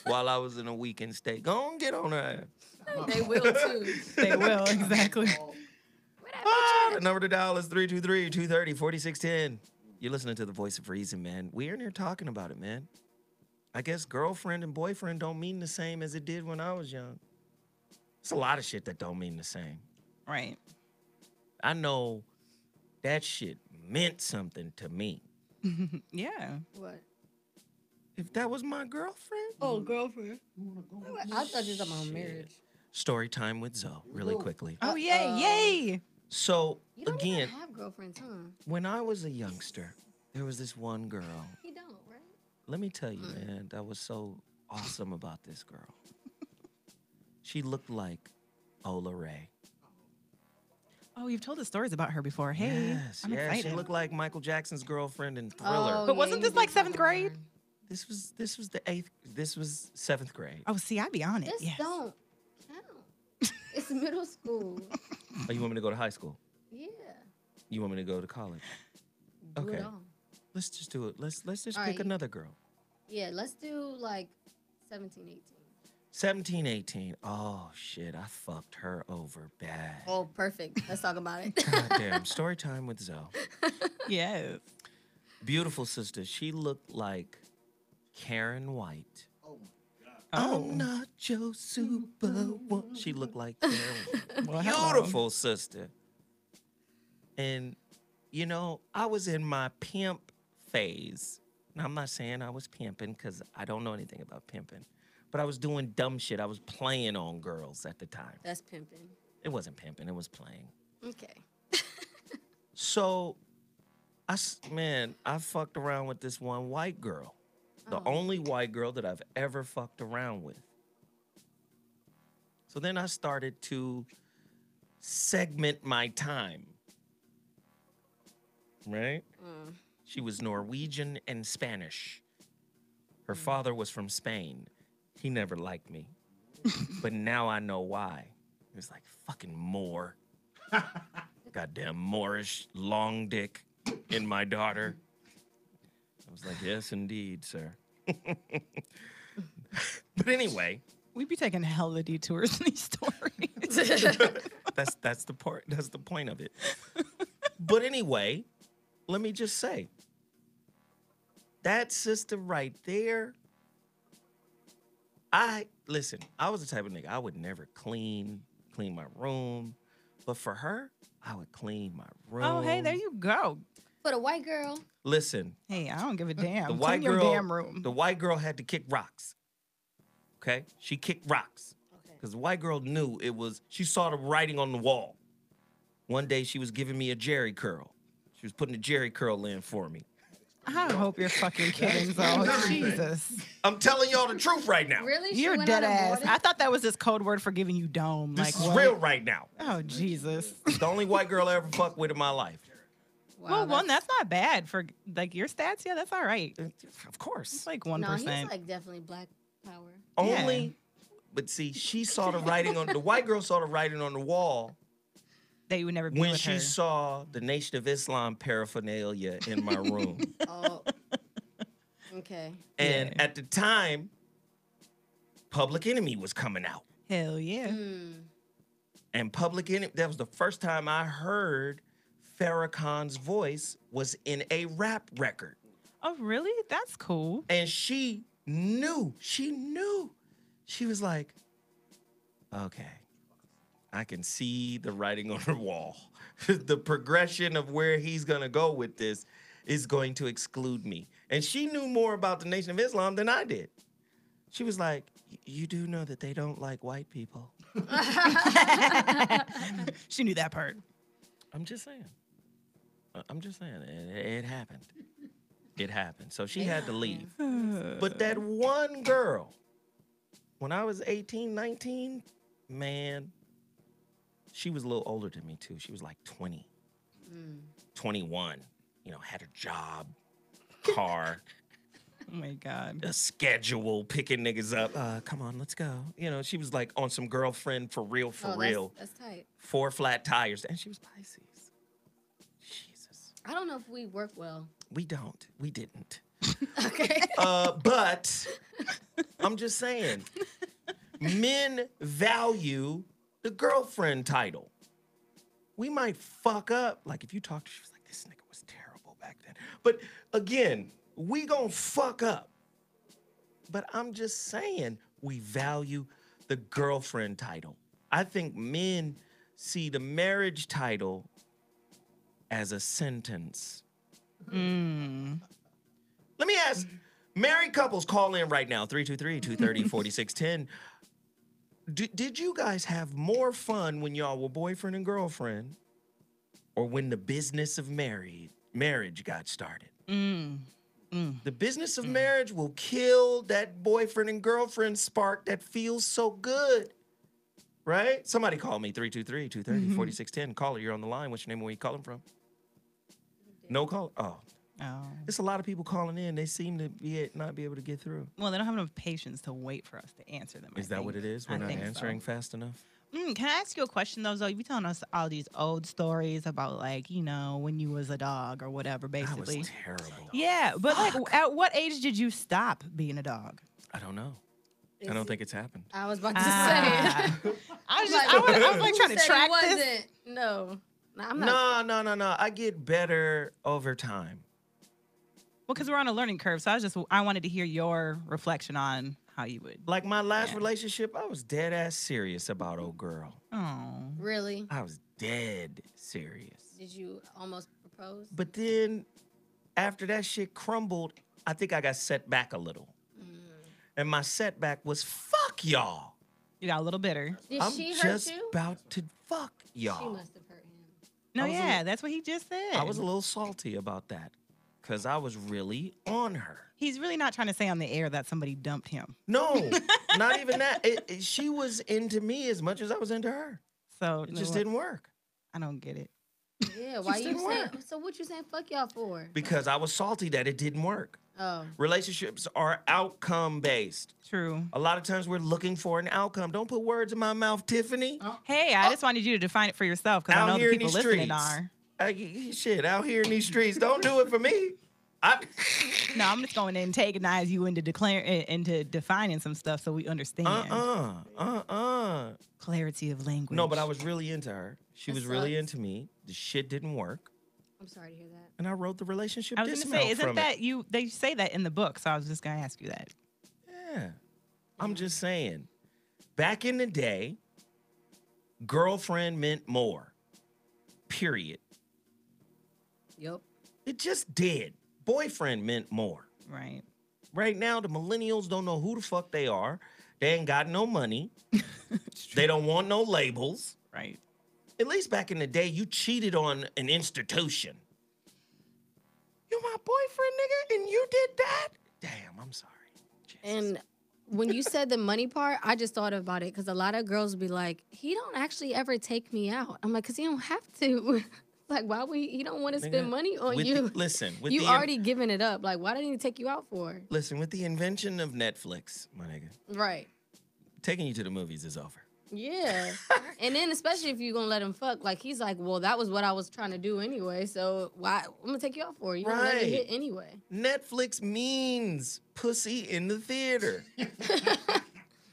while I was in a weekend state. Go on, get on her ass. They will too. They will, exactly. The number to dial is 323-230-4610. You're listening to the voice of reason, man. We're in here talking about it, man. I guess girlfriend and boyfriend don't mean the same as it did when I was young. It's a lot of shit that don't mean the same. Right. I know that shit meant something to me. Yeah. What? If that was my girlfriend. Oh, girlfriend. I thought you were talking about marriage. Story time with Zoe, really quickly. Oh, yay, yay. So, You don't again, even have girlfriends, huh? when I was a youngster, there was this one girl. You don't, right? Let me tell you, man, that was so awesome about this girl. She looked like Ola Ray. Oh, you've told us stories about her before. Hey, Yes, I'm yeah, excited. she looked like Michael Jackson's girlfriend in Thriller. But wasn't this like 7th grade? This was the 8th. This was 7th grade. Oh, see, I'd be on it. This Yes. don't count. It's middle school. Oh, you want me to go to high school? Yeah. You want me to go to college? Do Okay. it all. Let's just do it. Let's just All pick right. another girl. Yeah, let's do like 17, 18. 17, 18. Oh, shit. I fucked her over bad. Oh, perfect. Let's talk about it. God damn. Story time with Zoe. Yes. Beautiful sister. She looked like Karen White. Oh. I'm not your superwoman. She looked like Karen White. Well, hello. Beautiful sister. And, you know, I was in my pimp phase. Now, I'm not saying I was pimping because I don't know anything about pimping. But I was doing dumb shit. I was playing on girls at the time. That's pimping. It wasn't pimping. It was playing. Okay. So, I fucked around with this one white girl. The only white girl that I've ever fucked around with. So then I started to segment my time. Right? She was Norwegian and Spanish. Her father was from Spain. He never liked me. But now I know why. He was like, fucking Moor. Goddamn Moorish long dick in my daughter. I was like, yes, indeed, sir. But anyway. We'd be taking hella detours in these stories. That's the part. That's the point of it. But anyway, let me just say, that sister right there, I was the type of nigga, I would never clean my room. But for her, I would clean my room. Oh, hey, there you go. For the white girl. Listen. Hey, I don't give a damn. The Clean white your girl, damn room. The white girl had to kick rocks. Okay? She kicked rocks. Because the white girl knew she saw the writing on the wall. One day she was giving me a Jerry curl. She was putting a Jerry curl in for me. I hope you're fucking kidding, Zoe. Jesus. I'm telling y'all the truth right now. Really? You're dead ass. I thought that was this code word for giving you dome. This like is what? real right now. Oh, Jesus. It's the only white girl I ever fucked with in my life. Well, that's not bad for like your stats. Yeah, that's all right. Of course. It's like 1%. No, he's like definitely black power. Only, but see, she saw the writing on the white girl saw the writing on the wall. That you would never be when with she her. saw the Nation of Islam paraphernalia in my room. Oh. Okay. And at the time, Public Enemy was coming out. Hell yeah. And Public Enemy, that was the first time I heard Farrakhan's voice was in a rap record. Oh, really? That's cool. And she knew. She was like, okay, I can see the writing on the wall. The progression of where he's going to go with this is going to exclude me. And she knew more about the Nation of Islam than I did. She was like, you do know that they don't like white people. She knew that part. I'm just saying. It happened. It happened. So she had to leave. But that one girl, when I was 18, 19, man, she was a little older than me too. She was like 20, 21, had a job, car. Oh my God. A schedule, picking niggas up. Come on, let's go. You know, she was like on some girlfriend for real, real. That's tight. 4 flat tires. And she was Pisces. Jesus. I don't know if we work well. We don't. We didn't. Okay. But I'm just saying, men value the girlfriend title. We might fuck up. Like if you talk to her, she was like, this nigga was terrible back then. But again, we gonna fuck up. But I'm just saying, we value the girlfriend title. I think men see the marriage title as a sentence. Let me ask, married couples, call in right now, 323-230-4610. Did you guys have more fun when y'all were boyfriend and girlfriend or when the business of marriage got started? The business of marriage will kill that boyfriend and girlfriend spark that feels so good, right? Somebody call me, 323-230-4610. Caller, you're on the line. What's your name and where you calling from? No call? Oh. It's a lot of people calling in. They seem to not be able to get through. Well, they don't have enough patience to wait for us to answer them. Is that what it is? We're not answering fast enough? Can I ask you a question, though, Zoe? You be telling us all these old stories about, like, you know, when you was a dog or whatever, basically. That was terrible. Yeah, but, like, at what age did you stop being a dog? I don't know. I don't think it's happened. I was about to say. I was like trying to track this. No. I'm not. No. I get better over time. Well, because we're on a learning curve, so I wanted to hear your reflection on how you would. Like my last relationship, I was dead ass serious about old girl. Oh. Really? I was dead serious. Did you almost propose? But then after that shit crumbled, I think I got set back a little. And my setback was fuck y'all. You got a little bitter. Did she hurt just you? about to fuck y'all. She must have hurt him. No, that's what he just said. I was a little salty about that because I was really on her. He's really not trying to say on the air that somebody dumped him. No, not even that. She was into me as much as I was into her. So it just didn't work. I don't get it. Yeah, why you saying? So what you saying? Fuck y'all for? Because I was salty that it didn't work. Oh. Relationships are outcome based. True. A lot of times we're looking for an outcome. Don't put words in my mouth, Tiffany. Hey, I just wanted you to define it for yourself because I know the people listening are. Shit, out here in these streets, don't do it for me. No, I'm just going to antagonize you into defining some stuff so we understand. Clarity of language. No, but I was really into her. She was really into me. The shit didn't work. I'm sorry to hear that. And I wrote the relationship. I was going to say, isn't that you? They say that in the book, so I was just going to ask you that. Yeah, I'm just saying. Back in the day, girlfriend meant more. Period. Yep. It just did. Boyfriend meant more. Right. Right now, the millennials don't know who the fuck they are. They ain't got no money. They don't want no labels. Right. At least back in the day, you cheated on an institution. You're my boyfriend, nigga, and you did that? Damn, I'm sorry. Jesus. And when you said the money part, I just thought about it because a lot of girls be like, he don't actually ever take me out. I'm like, because he don't have to. Like, why would he don't want to spend money on you? You already given it up. Like, why didn't he take you out for? Listen, with the invention of Netflix, my nigga. Right. Taking you to the movies is over. Yeah. And then especially if you're going to let him fuck, like, he's like, well, that was what I was trying to do anyway, so why? I'm going to take you out for it. You're going to let me hit anyway. Netflix means pussy in the theater.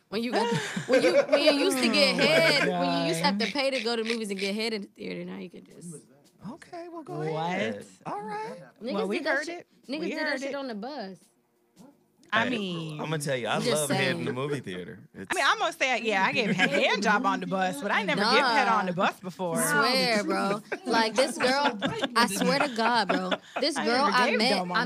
When you used to get head, when you used to have to pay to go to movies and get head in the theater, now you can just... Okay, well, go ahead. All right. Niggas we did that heard shit. it. Niggas We did heard that shit it. on the bus. I mean, I'm gonna tell you, I Just love head in saying. the movie theater. I mean, I'm gonna say, yeah, I gave a hand job on the bus, but I never get head on the bus before. I swear, bro. Like this girl, I swear to God, bro. This girl I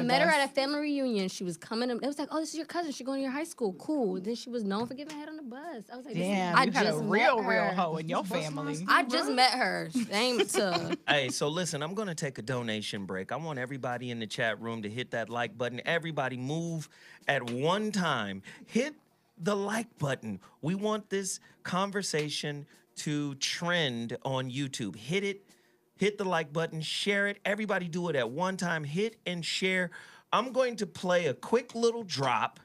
met her at a family reunion. She was coming. It was like, oh, this is your cousin. She's going to your high school. Cool. Then she was known for giving head on the bus. I was like, damn, I you had a just real met her. hoe in your family. I just met her. Same to. Hey, so listen, I'm gonna take a donation break. I want everybody in the chat room to hit that like button. Everybody move at one time. Hit the like button. We want this conversation to trend on YouTube. Hit it, hit the like button, share it. Everybody do it at one time. Hit and share I'm going to play a quick little drop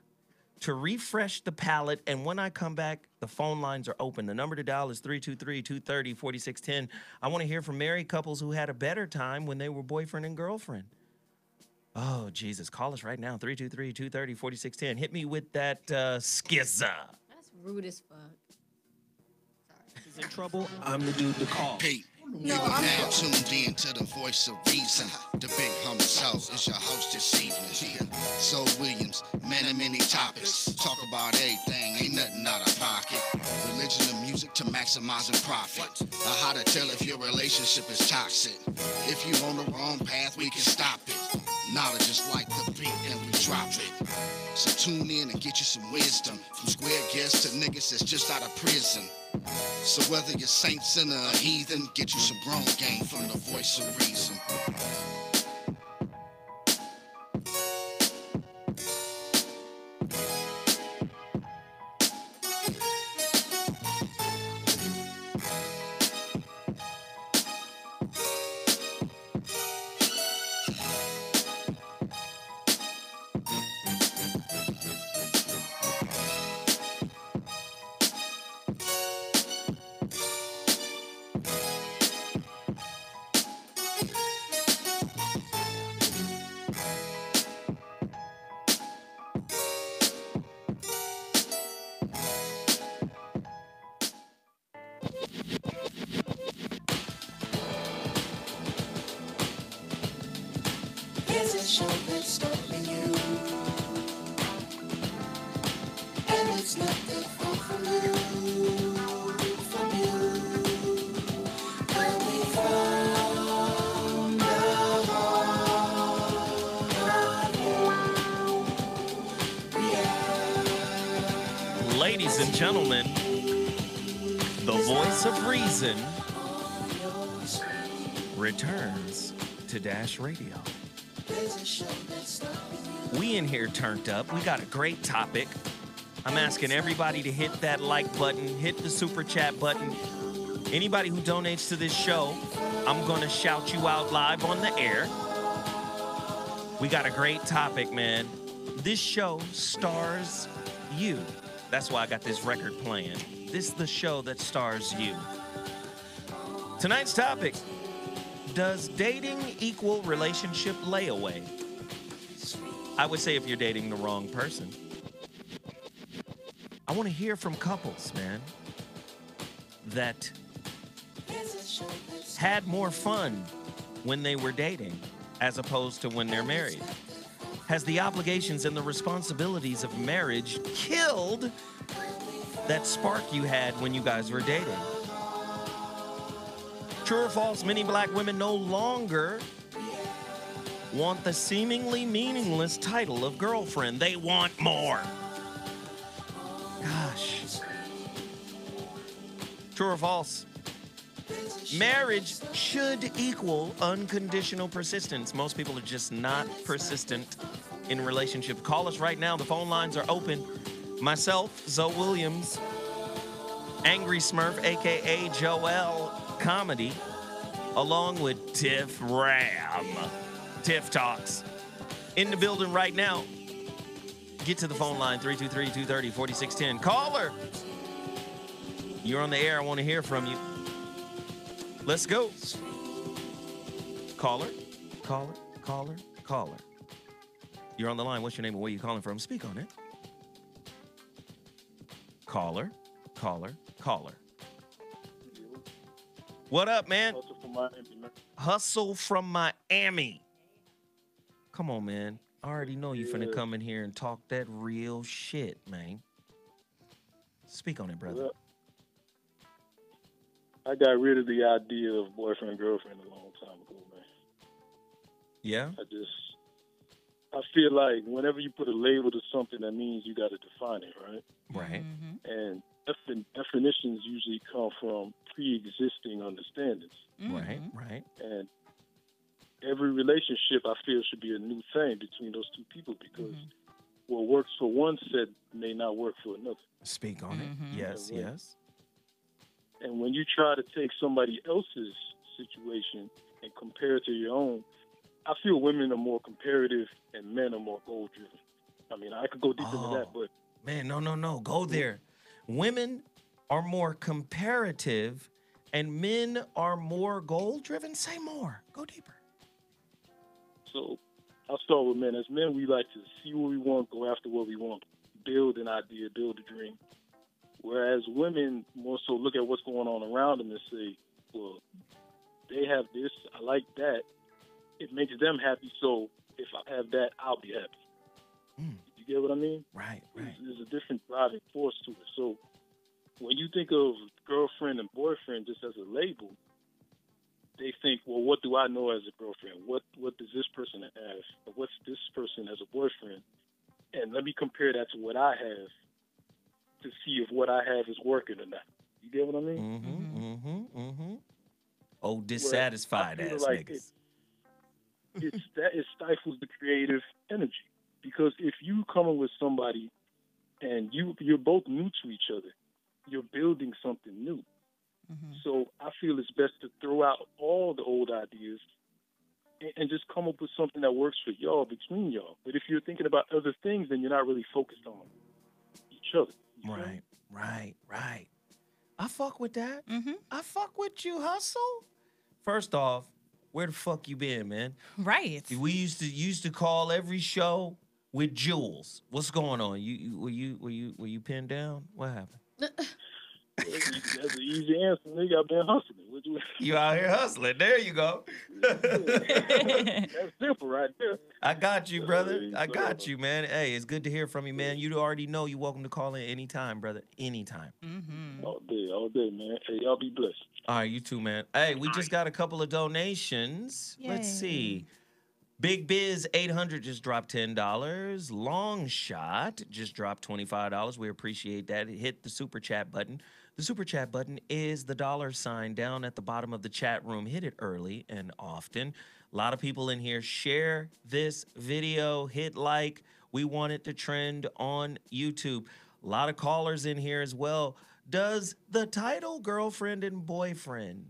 to refresh the palette. And when I come back, the phone lines are open. The number to dial is 323-230-4610. I want to hear from married couples who had a better time when they were boyfriend and girlfriend. Oh, Jesus. Call us right now, 323-230-4610. Hit me with that skizza. That's rude as fuck. Is in trouble, I'm the dude to call. Pete, you are now tuned in to the voice of reason. The big humble soul is your host this evening. So Williams, man of many topics. Talk about everything, ain't nothing out of pocket. Religion and music to maximizing profit. How to tell if your relationship is toxic. If you on the wrong path, we can stop it. Knowledge is like the beat and we drop it. So tune in and get you some wisdom. From square guests to niggas that's just out of prison. So whether you're saint, sinner, or heathen, get you some grown game from the voice of reason. There's a show that's stopping you, and it's not that far from you, coming from the heart of you. Ladies and gentlemen, the voice of reason returns to Dash Radio. We in here turned up. We got a great topic. I'm asking everybody to hit that like button, hit the super chat button. Anybody who donates to this show, I'm going to shout you out live on the air. We got a great topic, man. This show stars you. That's why I got this record playing. This is the show that stars you. Tonight's topic: does dating equal relationship layaway? I would say if you're dating the wrong person. I want to hear from couples, man, that had more fun when they were dating as opposed to when they're married. Has the obligations and the responsibilities of marriage killed that spark you had when you guys were dating? True or false, many black women no longer want the seemingly meaningless title of girlfriend. They want more. Gosh. True or false? Marriage should equal unconditional persistence. Most people are just not persistent in relationships. Call us right now. The phone lines are open. Myself, Zoe Williams, Angry Smurf, a.k.a. Joel Comedy, along with Tiff Ram. Tiff Talks. In the building right now. Get to the phone line, 323-230-4610. Caller! You're on the air. I want to hear from you. Let's go. Caller, caller, caller, caller. You're on the line. What's your name and where you calling from? Speak on it. Caller, caller, caller. What up, man? Hustle from Miami, man. Hustle from Miami. Come on, man. I already know you finna come in here and talk that real shit, man. Speak on it, brother. Well, I got rid of the idea of boyfriend and girlfriend a long time ago, man. Yeah? I feel like whenever you put a label to something, that means you got to define it, right? Right. And definitions usually come from pre-existing understandings. Right, right. And every relationship, I feel, should be a new thing between those two people because what works for one set may not work for another. Speak on it. Yes, yes. And when you try to take somebody else's situation and compare it to your own, I feel women are more comparative and men are more goal driven. I mean, I could go deep into that, but man, no, go there. Women are more comparative, and men are more goal driven. Say more. Go deeper. So I'll start with men. As men, we like to see what we want, go after what we want, build an idea, build a dream. Whereas women more so look at what's going on around them and say, well, they have this, I like that. It makes them happy, so if I have that, I'll be happy. You get what I mean? Right. There's a different driving force to it. So when you think of girlfriend and boyfriend just as a label, they think, well, what do I know as a girlfriend? What does this person have? Or what's this person as a boyfriend? And let me compare that to what I have to see if what I have is working or not. You get what I mean? Oh, dissatisfied ass niggas. It stifles the creative energy. Because if you come in with somebody and you're both new to each other, you're building something new. So I feel it's best to throw out all the old ideas and just come up with something that works for y'all, between y'all. But if you're thinking about other things, then you're not really focused on each other. Right. I fuck with that. I fuck with you, Hustle. First off, where the fuck you been, man? Right. We used to call every show with Jules. What's going on? Were you pinned down? What happened? That's an easy answer, nigga. I've been hustling. You out here hustling. There you go. That's simple right there. I got you, brother. I got you, man. Hey, it's good to hear from you, man. You already know you're welcome to call in anytime, brother. Anytime. All day, man. Hey, y'all be blessed. All right, you too, man. Hey, we just got a couple of donations. Yay. Let's see. Big Biz 800 just dropped $10. Long Shot just dropped $25. We appreciate that. Hit the super chat button. The super chat button is the $sign down at the bottom of the chat room. Hit it early and often. A lot of people in here. Share this video. Hit like. We want it to trend on YouTube. A lot of callers in here as well. Does the title girlfriend and boyfriend?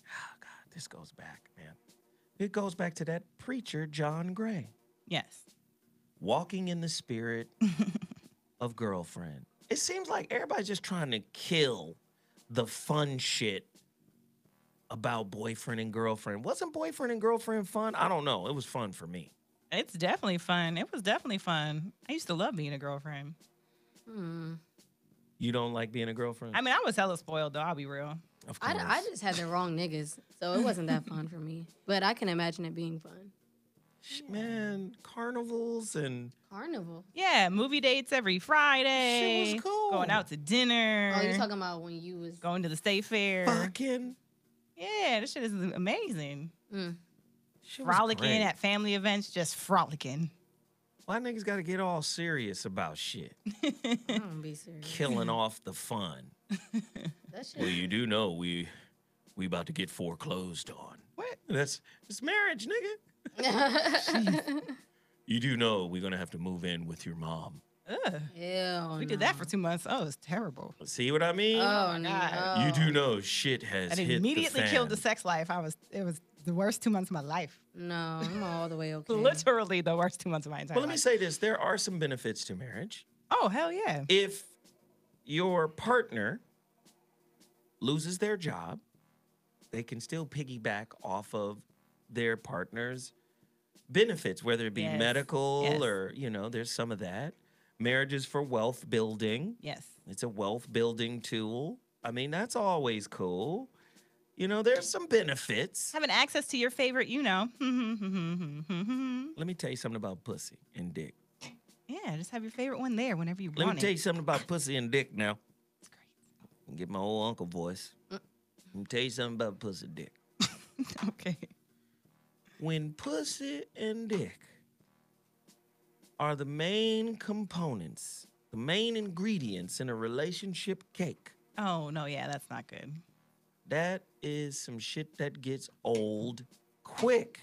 Oh, God, this goes back, man. It goes back to that preacher, John Gray. Yes. Walking in the spirit of girlfriend. It seems like everybody's just trying to kill the fun shit about boyfriend and girlfriend. Wasn't boyfriend and girlfriend fun? I don't know. It was fun for me. It's definitely fun. It was definitely fun. I used to love being a girlfriend. You don't like being a girlfriend? I mean, I was hella spoiled, though. I'll be real. Of course. I just had the wrong niggas, so it wasn't that fun for me. But I can imagine it being fun. Man, carnivals and... Carnival? Yeah, movie dates every Friday. Shit was cool. Going out to dinner. Oh, you're talking about when you was... Going to the state fair. Fucking. Yeah, this shit is amazing. Shit was Frolicking great. at family events, just frolicking. Why niggas gotta get all serious about shit? I don't be serious. Killing off the fun. That shit. Well, you do know we about to get foreclosed on. What? It's marriage, nigga. You do know we're gonna have to move in with your mom. Ugh. Ew, We did that for 2 months. Oh, it's terrible. See what I mean? Oh, no. You do know shit has It hit immediately the fan. killed the sex life. It was the worst 2 months of my life. No, I'm all the way okay. Literally the worst 2 months of my entire Well, let me life. say this. There are some benefits to marriage. Oh, hell yeah. If your partner loses their job, they can still piggyback off of their partner's benefits, whether it be Yes. medical Yes. or, there's some of that. Marriage is for wealth building. Yes. It's a wealth building tool. I mean, that's always cool. There's some benefits. Having access to your favorite, Let me tell you something about pussy and dick. Yeah, just have your favorite one there whenever you Let want me tell it. you something about pussy and dick now. It's great. Get my old uncle voice. Let me tell you something about pussy and dick. Okay. When pussy and dick are the main components, the main ingredients in a relationship cake, Oh, no, yeah, that's not good. that is some shit that gets old quick.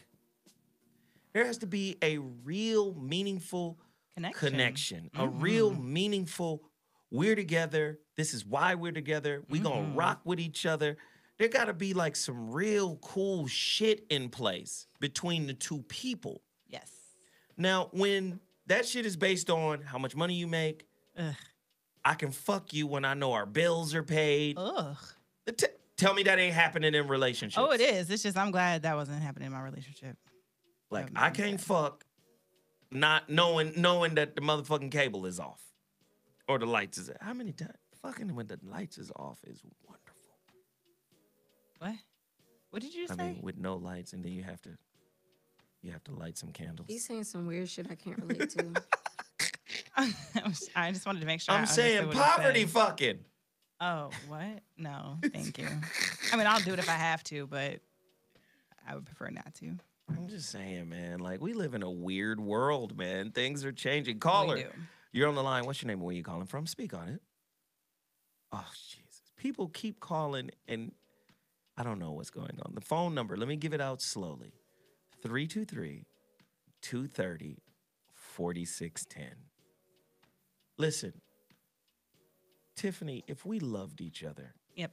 There has to be a real meaningful connection. A real meaningful, we're together. This is why we're together. We gonna rock with each other. there got to be like some real cool shit in place between the two people. Yes. Now, when that shit is based on how much money you make, I can fuck you when I know our bills are paid. Ugh. Tell me that ain't happening in relationships. Oh, it is. It's just I'm glad that wasn't happening in my relationship. Like, I can't fuck not knowing that the motherfucking cable is off. Or the lights is... How many times? Fucking when the lights is off is wonderful. What? What did you say? I mean, with no lights, and then you have to light some candles. He's saying some weird shit I can't relate to. I just wanted to make sure. I'm saying poverty fucking. Oh, what? No, thank you. I mean, I'll do it if I have to, but I would prefer not to. I'm just saying, man. Like, we live in a weird world, man. Things are changing. Caller, We do. you're on the line. What's your name and where you calling from? Speak on it. Oh, Jesus. People keep calling, and I don't know what's going on. The phone number, let me give it out slowly. 323-230-4610. Listen, Tiffany, if we loved each other, Yep.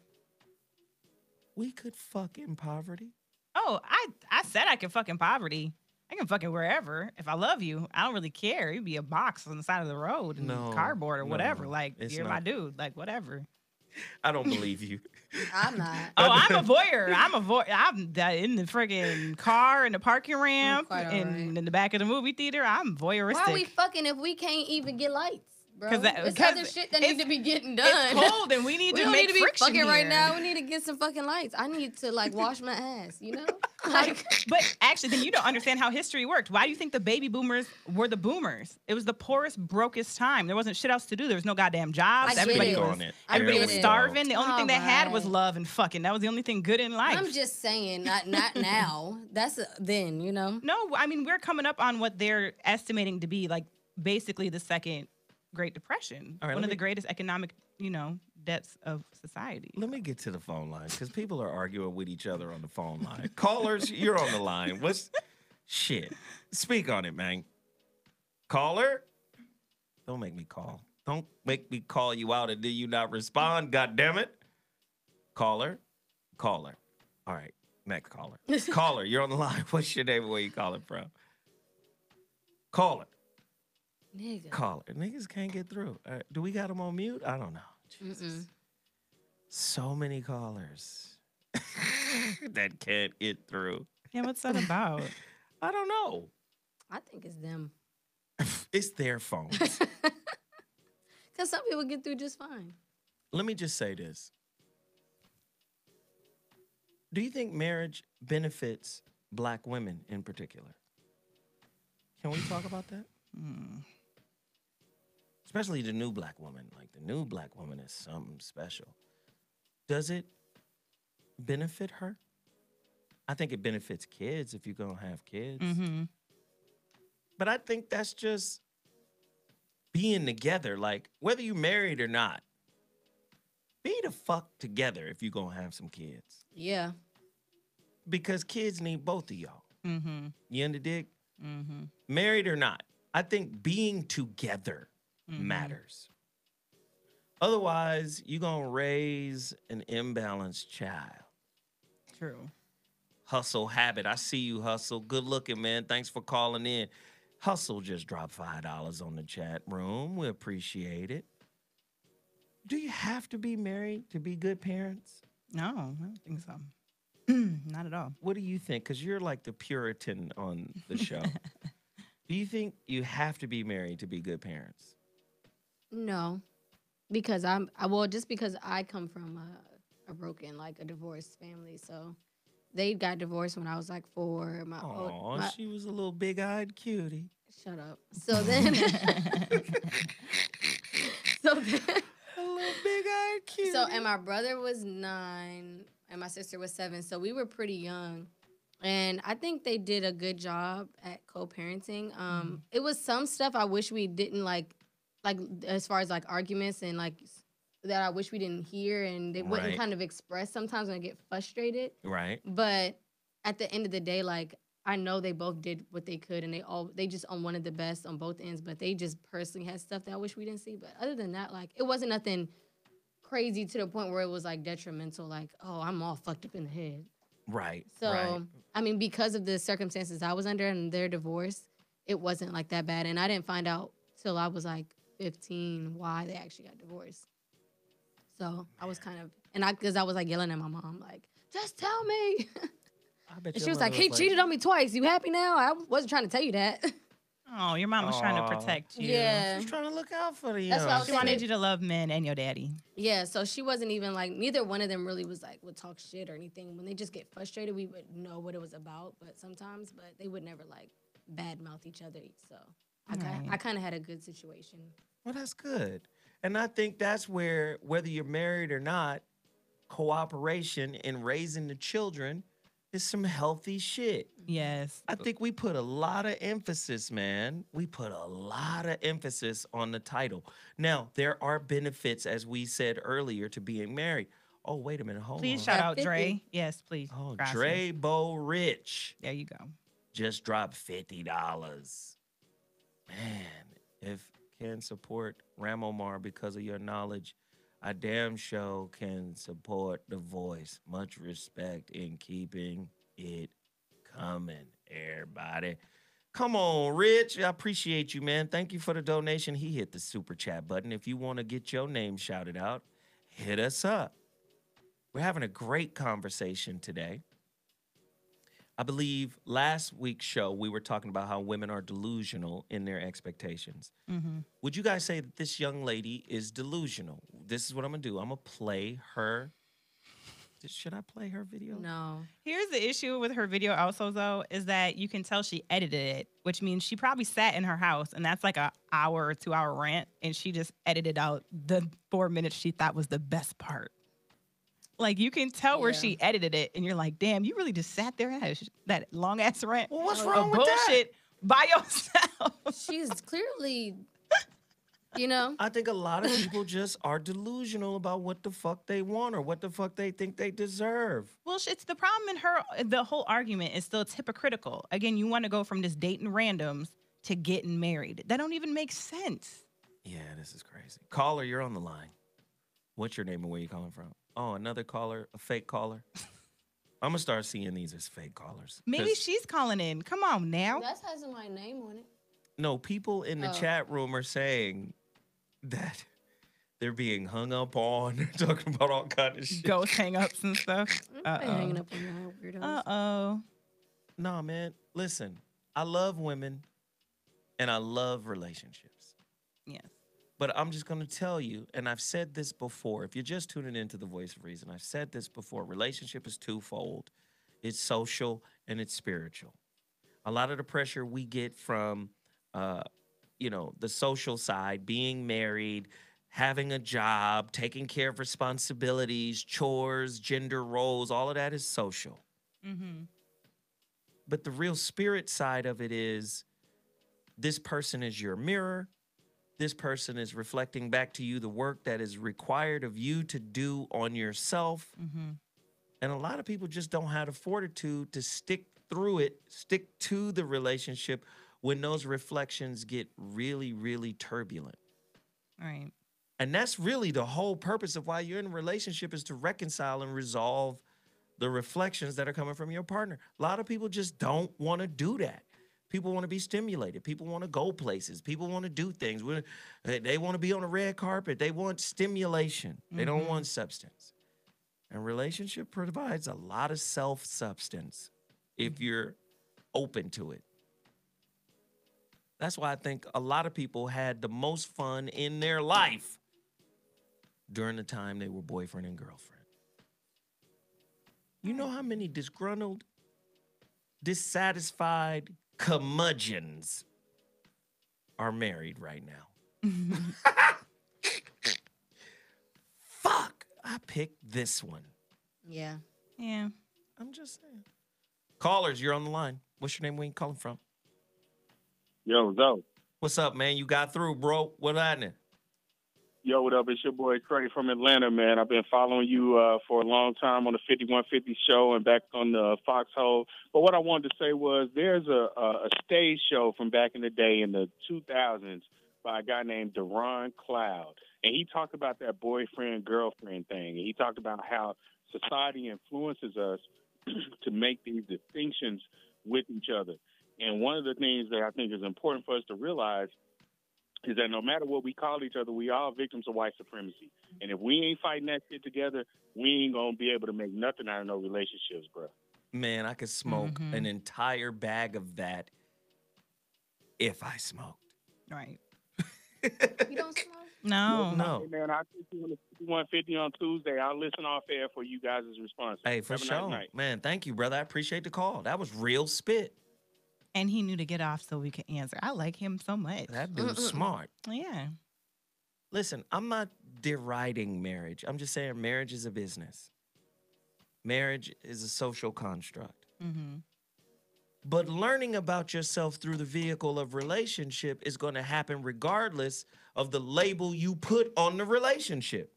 we could fuck in poverty. Oh, I said I could fuck in poverty. I can fuck it wherever. If I love you, I don't really care. You'd be a box on the side of the road and cardboard or whatever. Like, you're my dude. Like, whatever. I don't believe you. I'm not. Oh, I'm a voyeur. I'm in the friggin' car, in the parking ramp, in the back of the movie theater. I'm voyeuristic. Why are we fucking if we can't even get lights? Bro, it's 'cause other shit that needs to be getting done. It's cold and we need to make need to be friction fucking right here. now. We need to get some fucking lights. I need to like wash my ass, you know? Like, But actually, then you don't understand how history worked. Why do you think the baby boomers were the boomers? It was the poorest, brokest time. There wasn't shit else to do. There was no goddamn jobs. Everybody was starving. The only thing they had was love and fucking. That was the only thing good in life. I'm just saying, not now. That's then, you know? No, I mean, we're coming up on what they're estimating to be like basically the second Great Depression. All right, one of the greatest economic, debts of society. Let me get to the phone line because people are arguing with each other on the phone line. Callers, you're on the line. What's shit? Speak on it, man. Caller? Don't make me call. Don't make me call you out and then you not respond, goddammit. Caller? Caller. All right, next caller. Caller, you're on the line. What's your name and where you calling from? Caller. Nigga. Caller. Niggas can't get through. Do we got them on mute? I don't know. Jesus. So many callers that can't get through. Yeah, what's that about? I don't know. I think it's them. It's their phones. Because some people get through just fine. Let me just say this. Do you think marriage benefits black women in particular? Can we talk about that? Especially the new black woman. Like, the new black woman is something special. Does it benefit her? I think it benefits kids if you're going to have kids. Mm-hmm. But I think that's just being together. Like, whether you married or not, be the fuck together if you're going to have some kids. Yeah. Because kids need both of y'all. Mm-hmm. You under dig? Mm-hmm. Married or not, I think being together matters. Otherwise, you're going to raise an imbalanced child. True. Hustle habit. I see you, Hustle. Good looking, man. Thanks for calling in. Hustle just dropped $5 on the chat room. We appreciate it. Do you have to be married to be good parents? No, I don't think so. Not at all. What do you think? Because you're like the Puritan on the show. Do you think you have to be married to be good parents? No. Because just because I come from a broken, like a divorced family. So they got divorced when I was like 4. She was a little big-eyed cutie. Shut up. So then... a little big-eyed cutie. So, and my brother was 9, and my sister was 7. So we were pretty young. And I think they did a good job at co-parenting. It was some stuff I wish we didn't like as far as like arguments and like that I wish we didn't hear and they wouldn't kind of express sometimes when I get frustrated. Right. But at the end of the day, like I know they both did what they could and they just wanted the best on both ends, but they just personally had stuff that I wish we didn't see. But other than that, like it wasn't nothing crazy to the point where it was like detrimental. Like, oh, I'm all fucked up in the head. Right. So, right. I mean, because of the circumstances I was under and their divorce, it wasn't like that bad. And I didn't find out till I was like 15 why they actually got divorced. So I was kind of, because I was like yelling at my mom, like, just tell me. I bet And your she was mother like, he cheated on me twice. You happy now? I wasn't trying to tell you that. Oh, your mom was trying to protect you. Yeah. She's trying to look out for the That's what I was She saying. wanted you to love men and your daddy. Yeah, so she wasn't even like, neither one of them really was like, would talk shit or anything. When they just get frustrated, we would know what it was about, but they would never like badmouth each other. So I kind of had a good situation. Well, that's good. And I think that's where, whether you're married or not, cooperation in raising the children is some healthy shit. Yes. I think we put a lot of emphasis, man. We put a lot of emphasis on the title. Now, there are benefits, as we said earlier, to being married. Oh, wait a minute. Hold on. Please shout out Dre. Yes, please. Oh, Gracias. Dre Bo Rich. There you go. Just dropped $50. Man, if can support Ram Omar because of your knowledge, I damn sure can support The Voice. Much respect in keeping it coming, everybody. Come on, Rich. I appreciate you, man. Thank you for the donation. He hit the super chat button. If you want to get your name shouted out, hit us up. We're having a great conversation today. I believe last week's show, we were talking about how women are delusional in their expectations. Mm-hmm. Would you guys say that this young lady is delusional? This is what I'm going to do. I'm going to play her. Should I play her video? No. Here's the issue with her video also, though, is that you can tell she edited it, which means she probably sat in her house, and that's like an hour or 2 hour rant, and she just edited out the 4 minutes she thought was the best part. Like, you can tell where she edited it, and you're like, damn, you really just sat there and had that long-ass rant. Well, what's wrong with bullshit by yourself. She's clearly, you know. I think a lot of people just are delusional about what the fuck they want or what the fuck they think they deserve. Well, it's the problem in the whole argument is still it's hypocritical. Again, you want to go from just dating randoms to getting married. That don't even make sense. Yeah, this is crazy. Caller, you're on the line. What's your name and where you calling from? Oh, another caller, a fake caller. I'm going to start seeing these as fake callers. Maybe she's calling in. Come on now. That has my name on it. No, people in the chat room are saying that they're being hung up on, talking about all kinds of shit. Ghost hang-ups and stuff. Hanging up on y'all weirdos. Uh-oh. No, man. Listen, I love women and I love relationships. Yes. But I'm just going to tell you, and I've said this before, if you're just tuning into The Voice of Reason, I've said this before, relationship is twofold. It's social and it's spiritual. A lot of the pressure we get from, the social side, being married, having a job, taking care of responsibilities, chores, gender roles, all of that is social. Mm-hmm. But the real spirit side of it is this person is your mirror. This person is reflecting back to you the work that is required of you to do on yourself. Mm-hmm. And a lot of people just don't have the fortitude to stick through it, stick to the relationship when those reflections get really, really turbulent. Right. And that's really the whole purpose of why you're in a relationship, is to reconcile and resolve the reflections that are coming from your partner. A lot of people just don't want to do that. People want to be stimulated. People want to go places. People want to do things. They want to be on a red carpet. They want stimulation. They don't want substance. And relationship provides a lot of self-substance if you're open to it. That's why I think a lot of people had the most fun in their life during the time they were boyfriend and girlfriend. You know how many disgruntled, dissatisfied curmudgeons are married right now? Fuck, I picked this one. Yeah. Yeah. I'm just saying. Callers, you're on the line. What's your name? Where you calling from? Yo, Zo. What's up, man? You got through, bro. What happened? Yo, what up? It's your boy Trey from Atlanta, man. I've been following you for a long time on the 5150 show and back on the Foxhole. But what I wanted to say was there's a stage show from back in the day in the 2000s by a guy named Deron Cloud. And he talked about that boyfriend-girlfriend thing. And he talked about how society influences us to make these distinctions with each other. And one of the things that I think is important for us to realize is that no matter what we call each other, we all victims of white supremacy. And if we ain't fighting that shit together, we ain't going to be able to make nothing out of no relationships, bro. Man, I could smoke an entire bag of that if I smoked. Right. You don't smoke? No. Hey, man, I'll take you on the 5150 on Tuesday. I'll listen off air for you guys' response. Hey, for Have a sure. nice night. Man, thank you, brother. I appreciate the call. That was real spit. And he knew to get off so we could answer. I like him so much. That dude's smart. Yeah. Listen, I'm not deriding marriage. I'm just saying marriage is a business. Marriage is a social construct. Mm-hmm. But learning about yourself through the vehicle of relationship is going to happen regardless of the label you put on the relationship.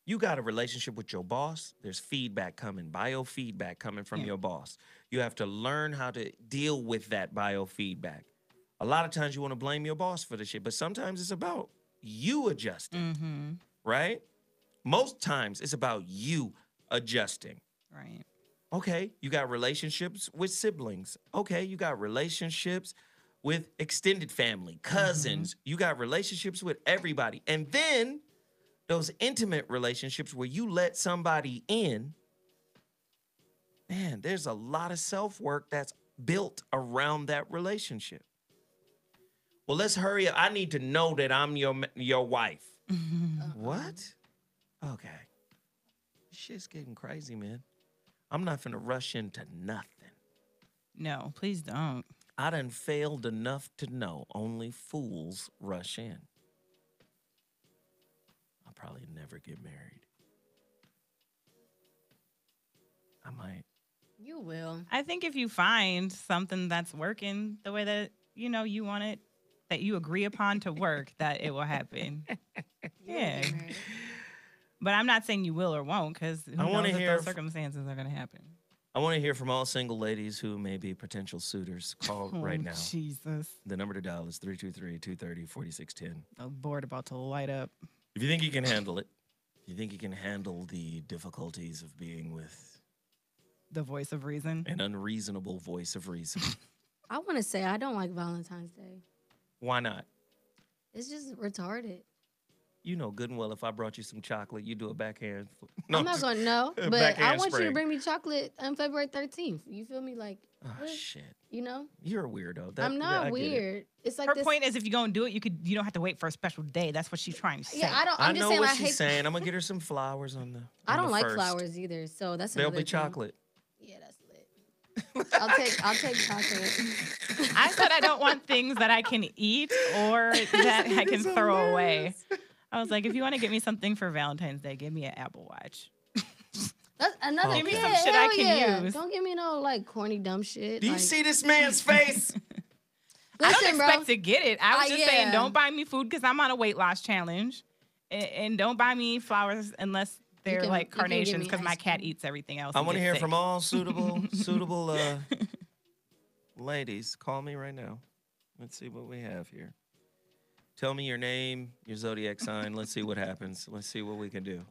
You got a relationship with your boss, there's feedback coming, biofeedback coming from your boss. You have to learn how to deal with that biofeedback. A lot of times you want to blame your boss for the shit, but sometimes it's about you adjusting, right? Most times it's about you adjusting. Right. Okay, you got relationships with siblings. Okay, you got relationships with extended family, cousins. You got relationships with everybody. And then those intimate relationships where you let somebody in, man, there's a lot of self-work that's built around that relationship. Well, let's hurry up. I need to know that I'm your wife. What? Okay. Shit's getting crazy, man. I'm not finna rush into nothing. No, please don't. I done failed enough to know only fools rush in. I'll probably never get married. I might. You will. I think if you find something that's working the way that, you want it, that you agree upon to work, that it will happen. Yeah. But I'm not saying you will or won't, because who knows if those circumstances are going to happen. I want to hear from all single ladies who may be potential suitors. Call right now. Jesus. The number to dial is 323-230-4610. A board about to light up. If you think you can handle it, if you think you can handle the difficulties of being with the voice of reason, an unreasonable voice of reason. I want to say I don't like Valentine's Day. Why not? It's just retarded. You know good and well if I brought you some chocolate, you do a backhand. No, I'm not going to know, but I want you to bring me chocolate on February 13th. You feel me? Like, oh, shit. You know? You're a weirdo. I'm not weird. It's like her point is if you're going to do it, you don't have to wait for a special day. That's what she's trying to say. Yeah, I know what she's saying. I'm going to get her some flowers on the I don't like first. Flowers either, so that's There'll another be thing. chocolate. Yeah, that's lit. I'll take chocolate. I said I don't want things that I can eat or that I can throw away. I was like, if you want to get me something for Valentine's Day, give me an Apple Watch. That's another Give me some shit I can use. Don't give me no like corny dumb shit. Do you see this man's face? I don't Listen, expect bro. to get it. I was just saying, yeah. don't buy me food because I'm on a weight loss challenge, and don't buy me flowers unless they're like carnations because my cat eats everything else. I want to hear from all suitable ladies. Call me right now. Let's see what we have here. Tell me your name, your zodiac sign. Let's see what happens. Let's see what we can do.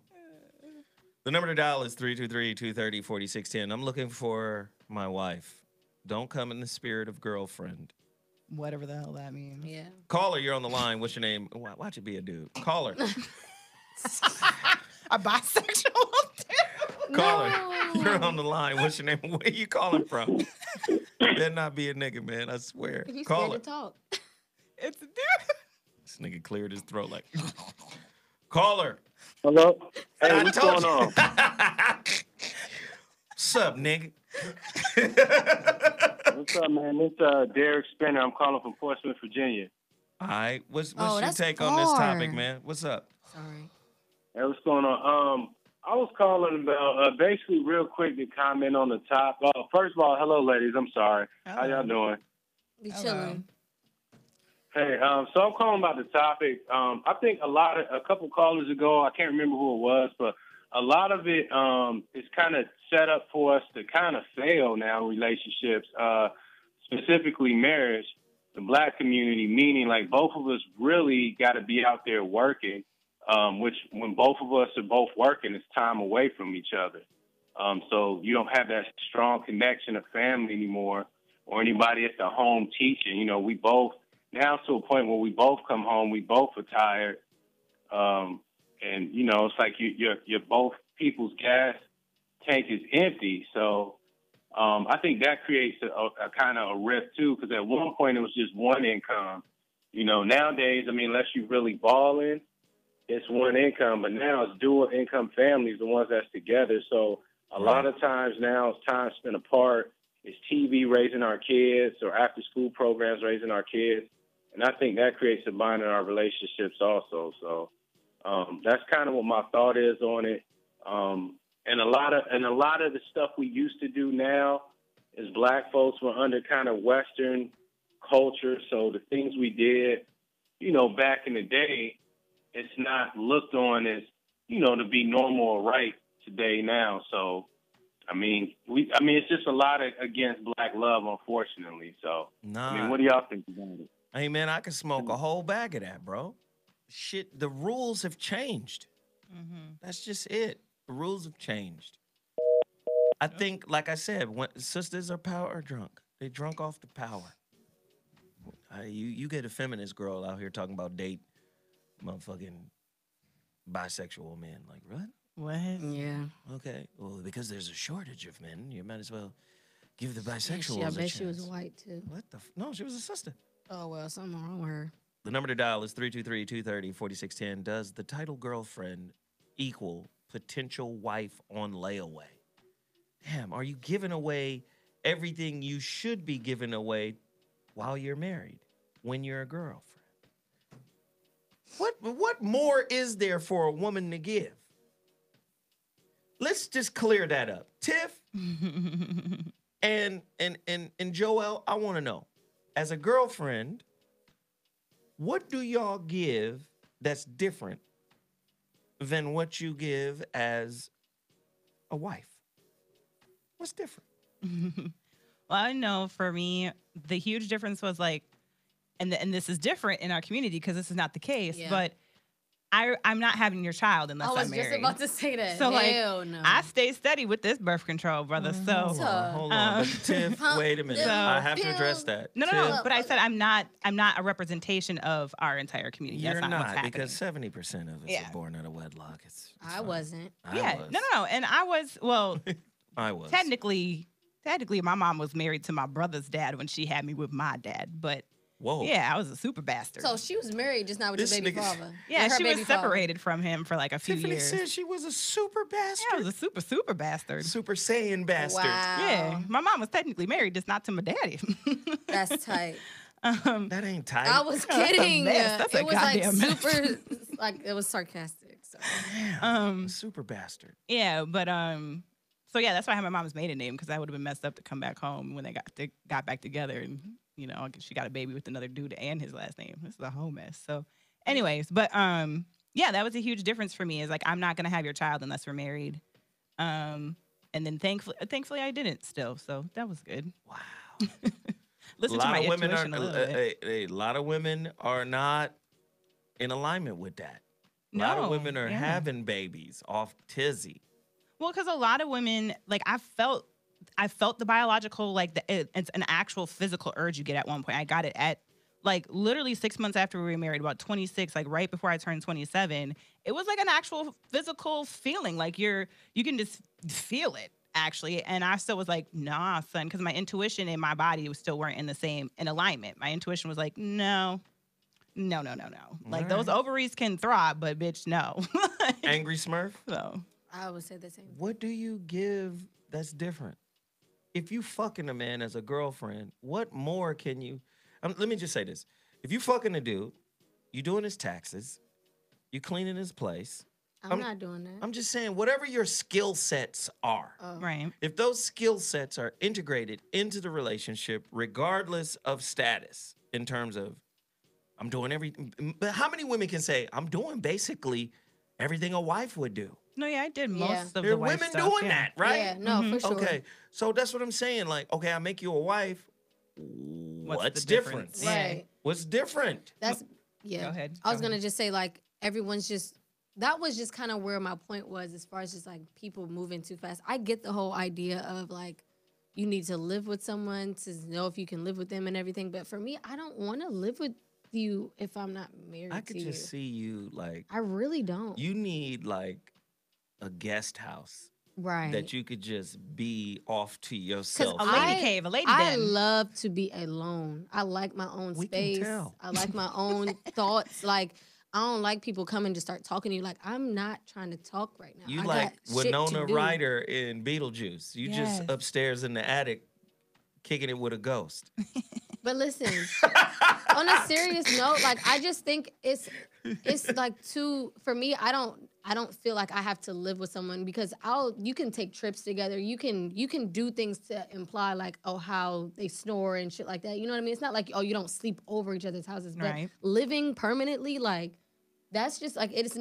The number to dial is 323-230-4610. I'm looking for my wife. Don't come in the spirit of girlfriend. Whatever the hell that means. Yeah. Caller, you're on the line. What's your name? Watch it be a dude. Caller. A bisexual dude. Caller, you're on the line. What's your name? Where are you calling from? Better not be a nigga, man. I swear. He's Caller. scared to talk. It's a dude. This nigga cleared his throat like. Caller. Hello. Hey, I what's told going on? What's up, nigga? What's up, man? This Derek Spinner. I'm calling from Portsmouth, Virginia. All right. What's Oh, your that's take on this topic, far. man? What's up? Sorry. Hey, what's going on? I was calling about basically real quick to comment on the top. First of all, hello, ladies. I'm sorry. Hello. How y'all doing? Be chilling. Hey, so I'm calling about the topic. I think a couple callers ago, I can't remember who it was, but a lot of it is kind of set up for us to kind of fail now in relationships, specifically marriage. the black community, meaning like both of us really got to be out there working, which when both of us are both working, it's time away from each other. So you don't have that strong connection of family anymore or anybody at the home teaching. You know, we both, now to a point where we both come home, we both are tired. And, you know, it's like you're both people's gas tank is empty. So I think that creates a kind of a rift, too, because at one point it was just one income. You know, nowadays, I mean, unless you're really balling, it's one income. But now it's dual income families, the ones that's together. So a lot of times now it's time spent apart. It's TV raising our kids or after school programs raising our kids. And I think that creates a bind in our relationships also. So that's kind of what my thought is on it. And a lot of the stuff we used to do now as black folks were under kind of Western culture. So the things we did, you know, back in the day, it's not looked on as, you know, to be normal or right today now. So, I mean, it's just a lot against black love, unfortunately. So, nah. I mean, what do y'all think about it? Hey, man, I could smoke a whole bag of that, bro. Shit, the rules have changed. That's just it. The rules have changed. I think, like I said, when sisters are power drunk. They drunk off the power. You get a feminist girl out here talking about date motherfucking bisexual men. Like, what? What? Yeah. Okay. Well, because there's a shortage of men, you might as well give the bisexuals I a bet chance. she was white, too. What the? No, she was a sister. Oh, well, something wrong with her. The number to dial is 323-230-4610. Does the title girlfriend equal potential wife on layaway? Damn, are you giving away everything you should be giving away while you're married, when you're a girlfriend? What more is there for a woman to give? Let's just clear that up. Tiff and Joel, I want to know, as a girlfriend, what do y'all give that's different than what you give as a wife? What's different? Well, I know for me, the huge difference was like, and this is different in our community because this is not the case, but I'm not having your child unless I'm married. I was just about to say that. So Hell like, no. I stay steady with this birth control, brother. So hold on. But Tiff, wait a minute. I have to address that. No. But I said I'm not a representation of our entire community. You're That's not what's happening. Because 70% of us are born out of wedlock. I wasn't. I was. No. And I was, well, I was. Technically, my mom was married to my brother's dad when she had me with my dad. But yeah, I was a super bastard. So she was married just not with your baby father. Yeah, she was separated from him for like a few Tiffany years. said she was a super bastard. Yeah, I was a super bastard. Super Saiyan bastard. Wow. Yeah, my mom was technically married, just not to my daddy. That's tight. That ain't tight. I was kidding. That's a it was like goddamn mess. super, like it was sarcastic. So. Super bastard. Yeah, but so yeah, that's why I had my mom's maiden name because I would have been messed up to come back home when they got back together and. You know, she got a baby with another dude and his last name. This is a whole mess. So, anyways, but yeah, that was a huge difference for me. Is like I'm not gonna have your child unless we're married. And then thankfully I didn't still. So that was good. Wow. Listen to my intuition a little bit. A lot of women are not in alignment with that. A lot of women are having babies off tizzy. Well, because a lot of women, like I felt the biological, like it's an actual physical urge you get at one point. I got it at like literally 6 months after we were married, about 26, like right before I turned 27. It was like an actual physical feeling. Like you can just feel it actually. And I still was like, nah, son, because my intuition and my body still weren't in alignment. My intuition was like, no. Like those ovaries can throb, but bitch, no. Angry Smurf? So I would say the same. What do you give that's different? If you fucking a man as a girlfriend, what more can you... let me just say this. If you fucking a dude, you doing his taxes, you cleaning his place. I'm not doing that. I'm just saying, whatever your skill sets are, right? If those skill sets are integrated into the relationship, regardless of status, in terms of, I'm doing everything... But how many women can say, I'm doing basically everything a wife would do? No, yeah, I did most of there the are wife women stuff, doing that, right? Yeah, no, for sure. Okay, so that's what I'm saying. Like, okay, I make you a wife. What's the different? difference? Right. What's different? That's yeah. Go ahead. I was gonna just say like everyone's just that was just kind of where my point was as far as just like people moving too fast. I get the whole idea of like you need to live with someone to know if you can live with them and everything. But for me, I don't want to live with you if I'm not married I to could you. just see you like. I really don't. You need like a guest house. Right. That you could just be off to yourself. A lady cave, a lady I den. love to be alone. I like my own space. Can tell. I like my own thoughts. Like, I don't like people coming to start talking to you. Like, I'm not trying to talk right now. You I like got shit to Winona do. Ryder in Beetlejuice. You just upstairs in the attic kicking it with a ghost. But listen, on a serious note, like I just think it's like too for me. I don't feel like I have to live with someone because you can take trips together. You can do things to imply like how they snore and shit like that. You know what I mean? It's not like you don't sleep over each other's houses, but Right. living permanently it's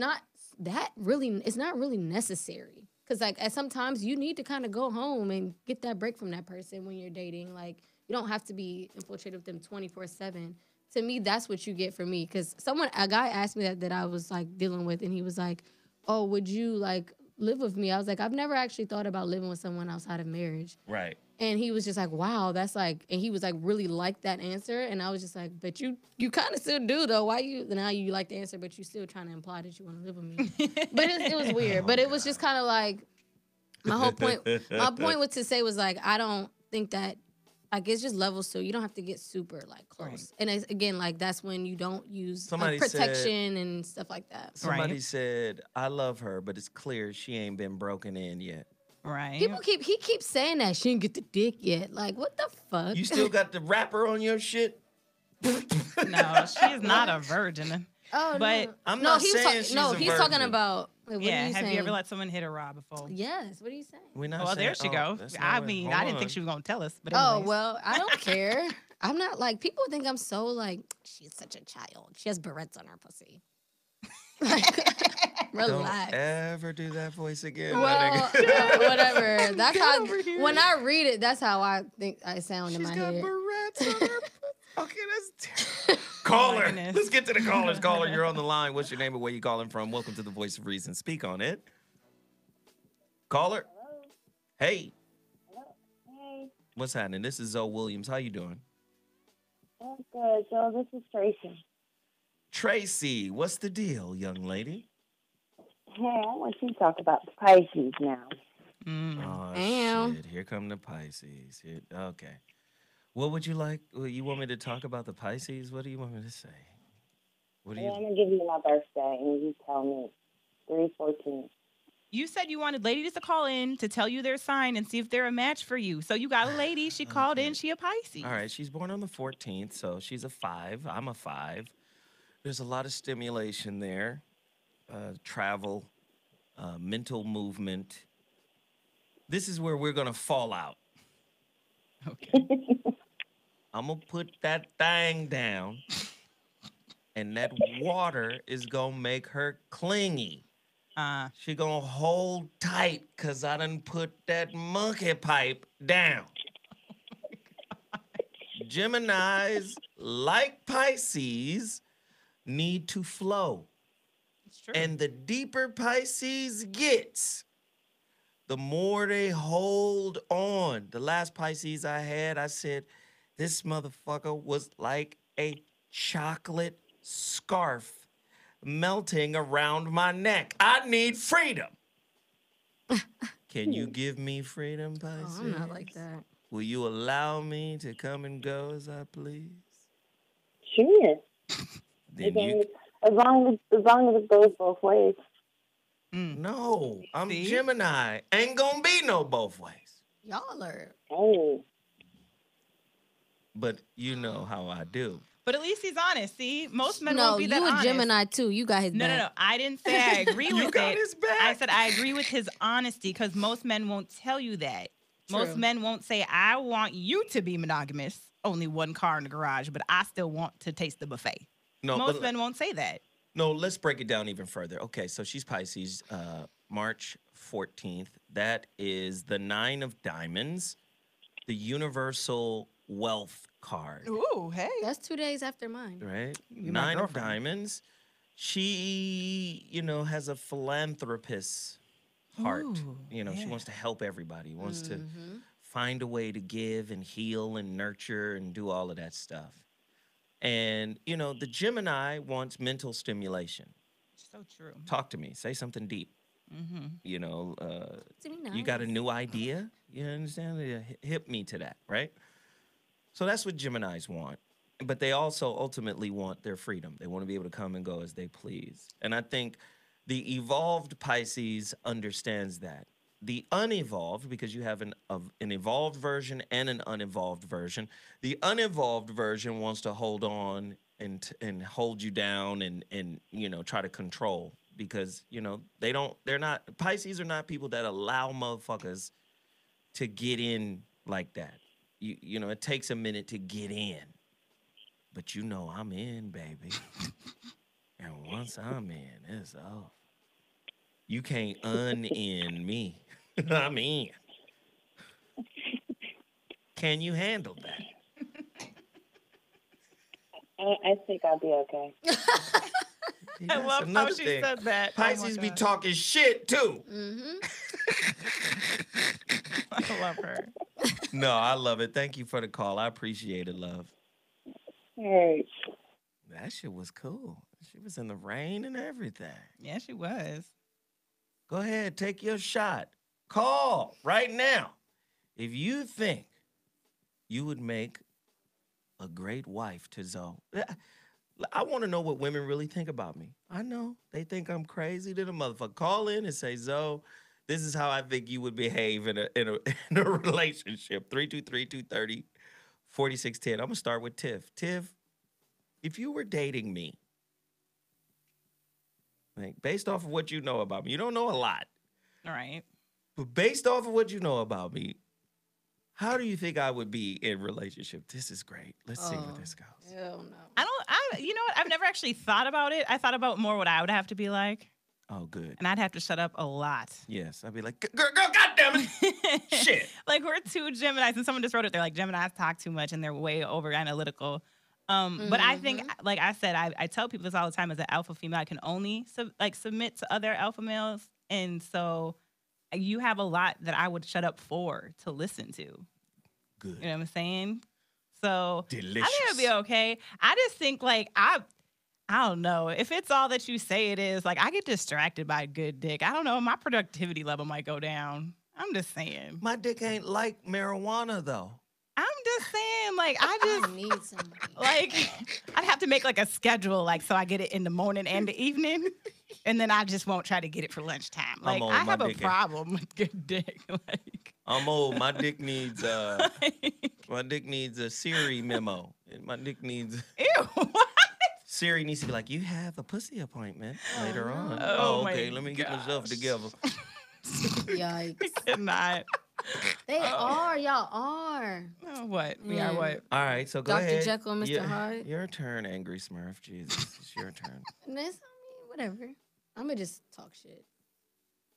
not really necessary. Cause like at sometimes you need to kind of go home and get that break from that person when you're dating. Like you don't have to be infiltrated with them 24/7. To me, that's what you get from me. Cause a guy asked me that I was like dealing with, and he was like, "Oh, would you like live with me?" I was like, "I've never actually thought about living with someone outside of marriage." Right. And he was just like, "Wow, that's like," and he was like really liked that answer, and I was just like, "But you kind of still do though. Why you like the answer, but you still trying to imply that you want to live with me?" But it was weird. But it was just kind of like my whole point. My point was to say was like I don't think that like it's just levels too. You don't have to get super like close. Right. And again, like that's when you don't use like, protection and stuff like that. Somebody said, "I love her, but it's clear she ain't been broken in yet." Right. He keeps saying that she didn't get the dick yet. Like, what the fuck? You still got the wrapper on your shit? No, she is not a virgin. Oh, but no. I'm not saying she's a virgin. He's talking about. Wait, what are you have saying? you ever let someone hit a rod before? Yes. What are you saying? We're not Well, saying, there she go. I mean, I didn't think she was gonna tell us. But anyways. Well, I don't care. I'm not like people think I'm so like she's such a child. She has barrettes on her pussy. Like, relax. Don't ever do that voice again. Well, whatever. That's how when I read it, that's how I think I sound in my head. She's got barrettes on her. Okay, that's terrible. Caller. Let's get to the callers. Caller, you're on the line. What's your name and where you calling from? Welcome to the Voice of Reason. Speak on it. Caller. Hello. Hey. Hello. Hey. What's happening? This is Zoe Williams. How you doing? I'm good. So this is Tracy. Tracy, what's the deal, young lady? Hey, I want you to talk about the Pisces now. Oh, shit. Here come the Pisces. Okay. What would you like? You want me to talk about the Pisces? What do you want me to say? I'm going to give you my birthday, and you tell me. 3/14. You said you wanted ladies to call in to tell you their sign and see if they're a match for you. So you got a lady. She called in. She a Pisces. All right. She's born on the 14th, so she's a 5. I'm a 5. There's a lot of stimulation there. Travel, mental movement. This is where we're going to fall out. Okay. I'm going to put that thing down, and that water is going to make her clingy. She going to hold tight because I done put that monkey pipe down. Geminis, like Pisces, need to flow. It's true. And the deeper Pisces gets, the more they hold on. The last Pisces I had, I said, this motherfucker was like a chocolate scarf melting around my neck. I need freedom. Can you give me freedom, Pisces? Oh, I'm not like that. Will you allow me to come and go as I please? Sure. Then you... As long as it goes both ways. No, I'm Gemini. Ain't gonna be no both ways. Y'all are. Oh. But you know how I do. But at least he's honest. See, most men won't be that honest. No, you a Gemini too. You got his back. No. I didn't say I agree with it. You got his back. I said I agree with his honesty because most men won't tell you that. True. Most men won't say, I want you to be monogamous. Only one car in the garage, but I still want to taste the buffet. No, most men won't say that. No, let's break it down even further. Okay, so she's Pisces, March 14th. That is the 9 of diamonds, the universal wealth card. Ooh, hey. That's 2 days after mine. Right? You my 9 of girlfriend. diamonds. She, has a philanthropist heart. Ooh, She wants to help everybody. Wants to find a way to give and heal and nurture and do all of that stuff. And, the Gemini wants mental stimulation. So true. Talk to me. Say something deep. Mm-hmm. You got a new idea? You understand? Hit me to that, right? So that's what Geminis want. But they also ultimately want their freedom. They want to be able to come and go as they please. And I think the evolved Pisces understands that. The unevolved, because you have an evolved version and an unevolved version, the unevolved version wants to hold on and hold you down and try to control. Because, Pisces are not people that allow motherfuckers to get in like that. It takes a minute to get in. But I'm in, baby. And once I'm in, it's off. You can't un-in me. I'm in. Can you handle that? I think I'll be okay. I love how she said that. Pisces be talking shit, too. Mm-hmm. I love her. No, I love it. Thank you for the call. I appreciate it, love. Hey. That shit was cool. She was in the rain and everything. Yeah, she was. Go ahead, take your shot. Call right now. If you think you would make a great wife to Zoe. I want to know what women really think about me. I know. They think I'm crazy to the motherfucker. Call in and say, Zoe, this is how I think you would behave in a relationship. 323-230-4610. I'm going to start with Tiff. Tiff, if you were dating me, like, based off of what you know about me, you don't know a lot. All right. But based off of what you know about me, how do you think I would be in relationship? This is great. Let's see where this goes. Hell no. You know what? I've never actually thought about it. I thought about more what I would have to be like. Oh, good. And I'd have to shut up a lot. Yes. I'd be like, girl, goddamn it. Shit. Like, we're two Geminis, and someone just wrote it. They're like, Geminis talk too much, and they're way over analytical. But I think, like I said, I tell people this all the time, as an alpha female, I can only submit to other alpha males. And so you have a lot that I would shut up for to listen to. Good. You know what I'm saying? So delicious. I think it'll be okay. I just think, like, I don't know. If it's all that you say it is, like, I get distracted by good dick. I don't know. My productivity level might go down. I'm just saying. My dick ain't like marijuana, though. I'm just saying, like, I need somebody. Like, I'd have to make, like, a schedule, like, so I get it in the morning and the evening, and then I just won't try to get it for lunchtime. Like, I have a problem with good dick. Like, I'm old. My dick needs my dick needs a Siri memo. My dick needs. Ew. What? Siri needs to be like, you have a pussy appointment later on. Oh, okay. Let me get myself together. Yikes. I cannot. They are. Y'all are. Oh, what? We are what? All right, so go Dr. ahead. Jekyll and Mr. Hyde. Your turn, Angry Smurf. Jesus, it's your turn. Whatever. I'm going to just talk shit.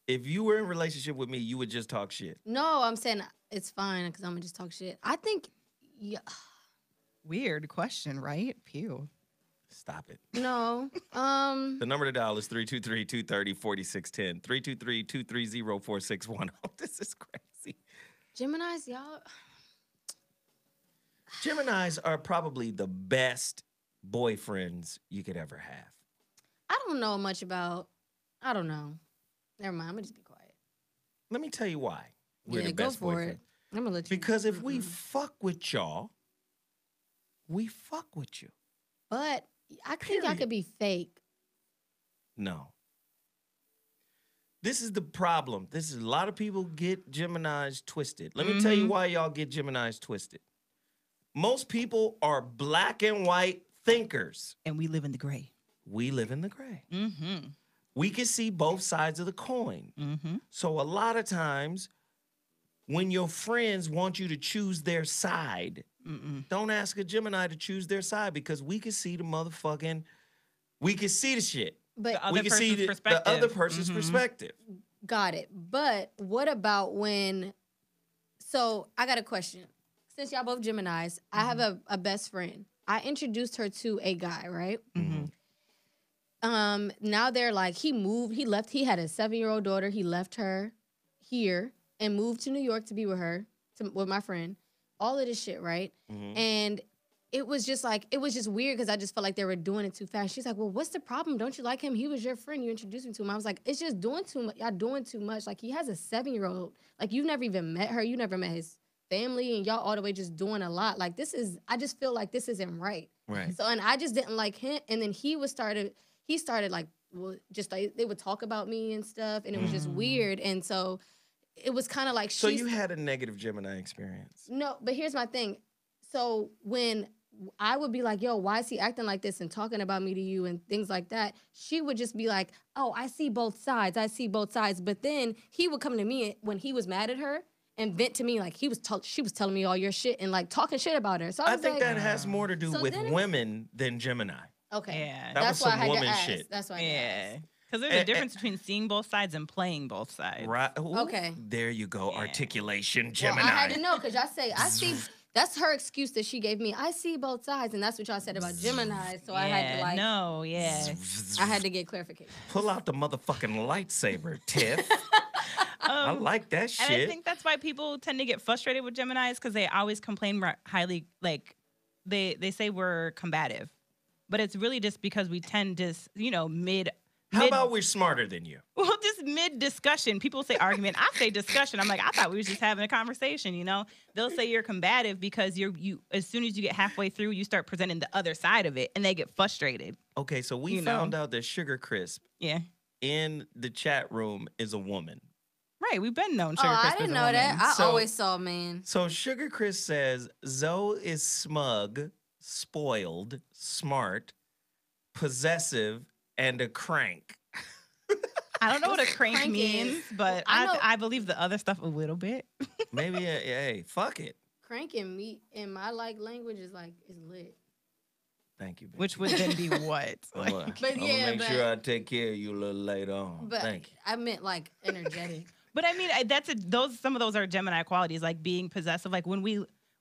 If you were in a relationship with me, you would just talk shit. No, I'm saying it's fine because I'm going to just talk shit. I think, yeah. Weird question, right? Pew. Stop it. No. The number to dial is 323-230-4610. 323-230-4610. This is crazy. Geminis, y'all. Geminis are probably the best boyfriends you could ever have. I don't know much about, I don't know. Never mind. I'm going to just be quiet. Let me tell you why we're the go best for boyfriend. it. I'm going to let you. Because if we fuck with y'all, we fuck with you. But I think I could be fake. No. This is the problem. This is a lot of people get Geminis twisted. Let me tell you why y'all get Geminis twisted. Most people are black and white thinkers. And we live in the gray. We live in the gray. Mm-hmm. We can see both sides of the coin. Mm-hmm. So a lot of times when your friends want you to choose their side, don't ask a Gemini to choose their side because we can see the motherfucking, we can see the shit. But we can see the other person's perspective. Got it. But what about when, so I got a question. since y'all both Geminis, I have a best friend. I introduced her to a guy, right? Now they're like, he left, he had a 7-year-old daughter. He left her here and moved to New York to be with her, with my friend. All of this shit, right? And it was just weird because I just felt like they were doing it too fast. She's like, well, what's the problem? Don't you like him? He was your friend. You introduced me to him. I was like, it's just doing too much. Y'all doing too much. Like, he has a 7-year-old. Like, you've never even met her. You never met his family, and y'all all the way just doing a lot. Like, I just feel like this isn't right. Right. So, and I just didn't like him. And then he started like, well, just like, they would talk about me and stuff, and it was just weird. And so it was kind of like, so you had a negative Gemini experience. No, but here's my thing. So when I would be like, yo, why is he acting like this and talking about me to you and things like that, she would just be like, oh, I see both sides. I see both sides. But then he would come to me when he was mad at her and vent to me like she was telling me all your shit and like talking shit about her. So I think that has more to do with women than Gemini. Okay. Yeah. That's why I had to ask. Shit. That's why I had to ask. Because there's a difference between seeing both sides and playing both sides. Right. Ooh, okay. There you go. Articulation, Gemini. Well, I had to know because y'all say, I see. That's her excuse that she gave me. I see both sides, and that's what y'all said about Gemini. So I had to I had to get clarification. Pull out the motherfucking lightsaber, Tiff. I like that shit. And I think that's why people tend to get frustrated with Geminis because they always complain highly, like they say we're combative, but it's really just because we tend to, How about we're smarter than you? Well, just mid-discussion. People say argument. I say discussion. I'm like, I thought we was just having a conversation, They'll say you're combative because you as soon as you get halfway through, you start presenting the other side of it, and they get frustrated. Okay, so we found out that Sugar Crisp in the chat room is a woman. Right, we've been known Sugar Crisp I didn't know that. I always saw a man. So Sugar Crisp says, Zoe is smug, spoiled, smart, possessive, and a crank. I don't know what a crank means, but I believe the other stuff a little bit. Maybe, hey, fuck it. Crank and meat in my language is lit. Thank you, baby. Which would then be what? I'm gonna make sure I take care of you a little later on. But Thank you. I meant energetic. But I mean, some of those are Gemini qualities, like being possessive. Like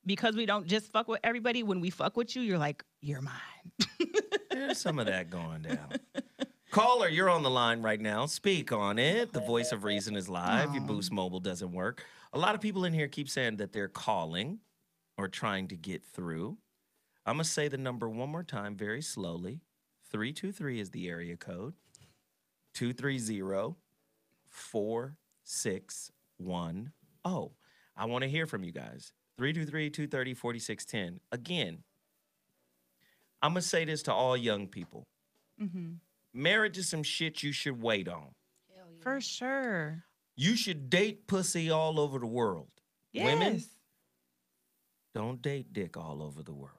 because we don't just fuck with everybody, when we fuck with you, you're like, you're mine. There's some of that going down. Caller, you're on the line right now. Speak on it. The voice of reason is live. Your Boost Mobile doesn't work. A lot of people in here keep saying that they're calling or trying to get through. I'm going to say the number one more time very slowly. 323 is the area code. 230-4610. I want to hear from you guys. 323-230-4610. Again, I'm going to say this to all young people. Mm-hmm. Marriage is some shit you should wait on. For sure. You should date pussy all over the world. Yes. Women, don't date dick all over the world.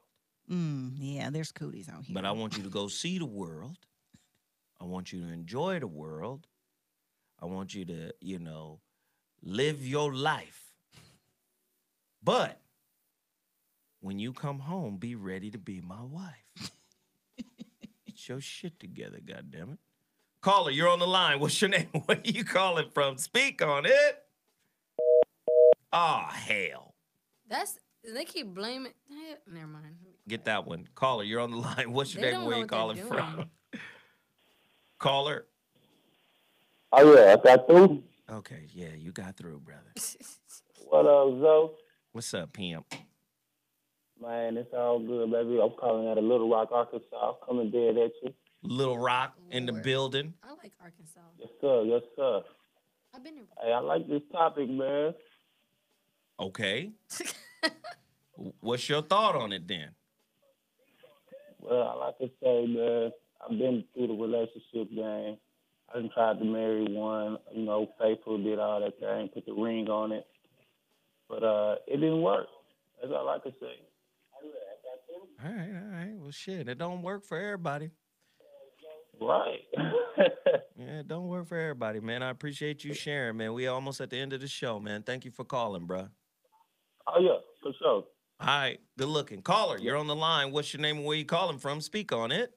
Yeah, there's cooties out here. But I want you to go see the world. I want you to enjoy the world. I want you to, live your life. But when you come home, be ready to be my wife. Get your shit together, goddammit. Caller, you're on the line. What's your name? Where are you calling from? Speak on it. Oh, hell. They keep blaming. Never mind. Get that one. Caller, you're on the line. What's your name? Where are you calling from? Caller. Oh, yeah, I got through. Okay, yeah, you got through, brother. What up, Zoe? What's up, pimp? Man, it's all good, baby. I'm calling out of Little Rock, Arkansas. Coming dead at you. Little Rock in the building. I like Arkansas. Yes, sir. Yes, sir. I've been here. Hey, I like this topic, man. Okay. What's your thought on it then? Well, I like to say, man, I've been through the relationship game. I done tried to marry one, faithful, did all that thing, put the ring on it. But it didn't work. That's all I can say. All right. Well, shit, it don't work for everybody. Right. Yeah, it don't work for everybody, man. I appreciate you sharing, man. We almost at the end of the show, man. Thank you for calling, bro. Oh, yeah, for sure. All right, good looking. Caller, you're on the line. What's your name and where you calling from? Speak on it.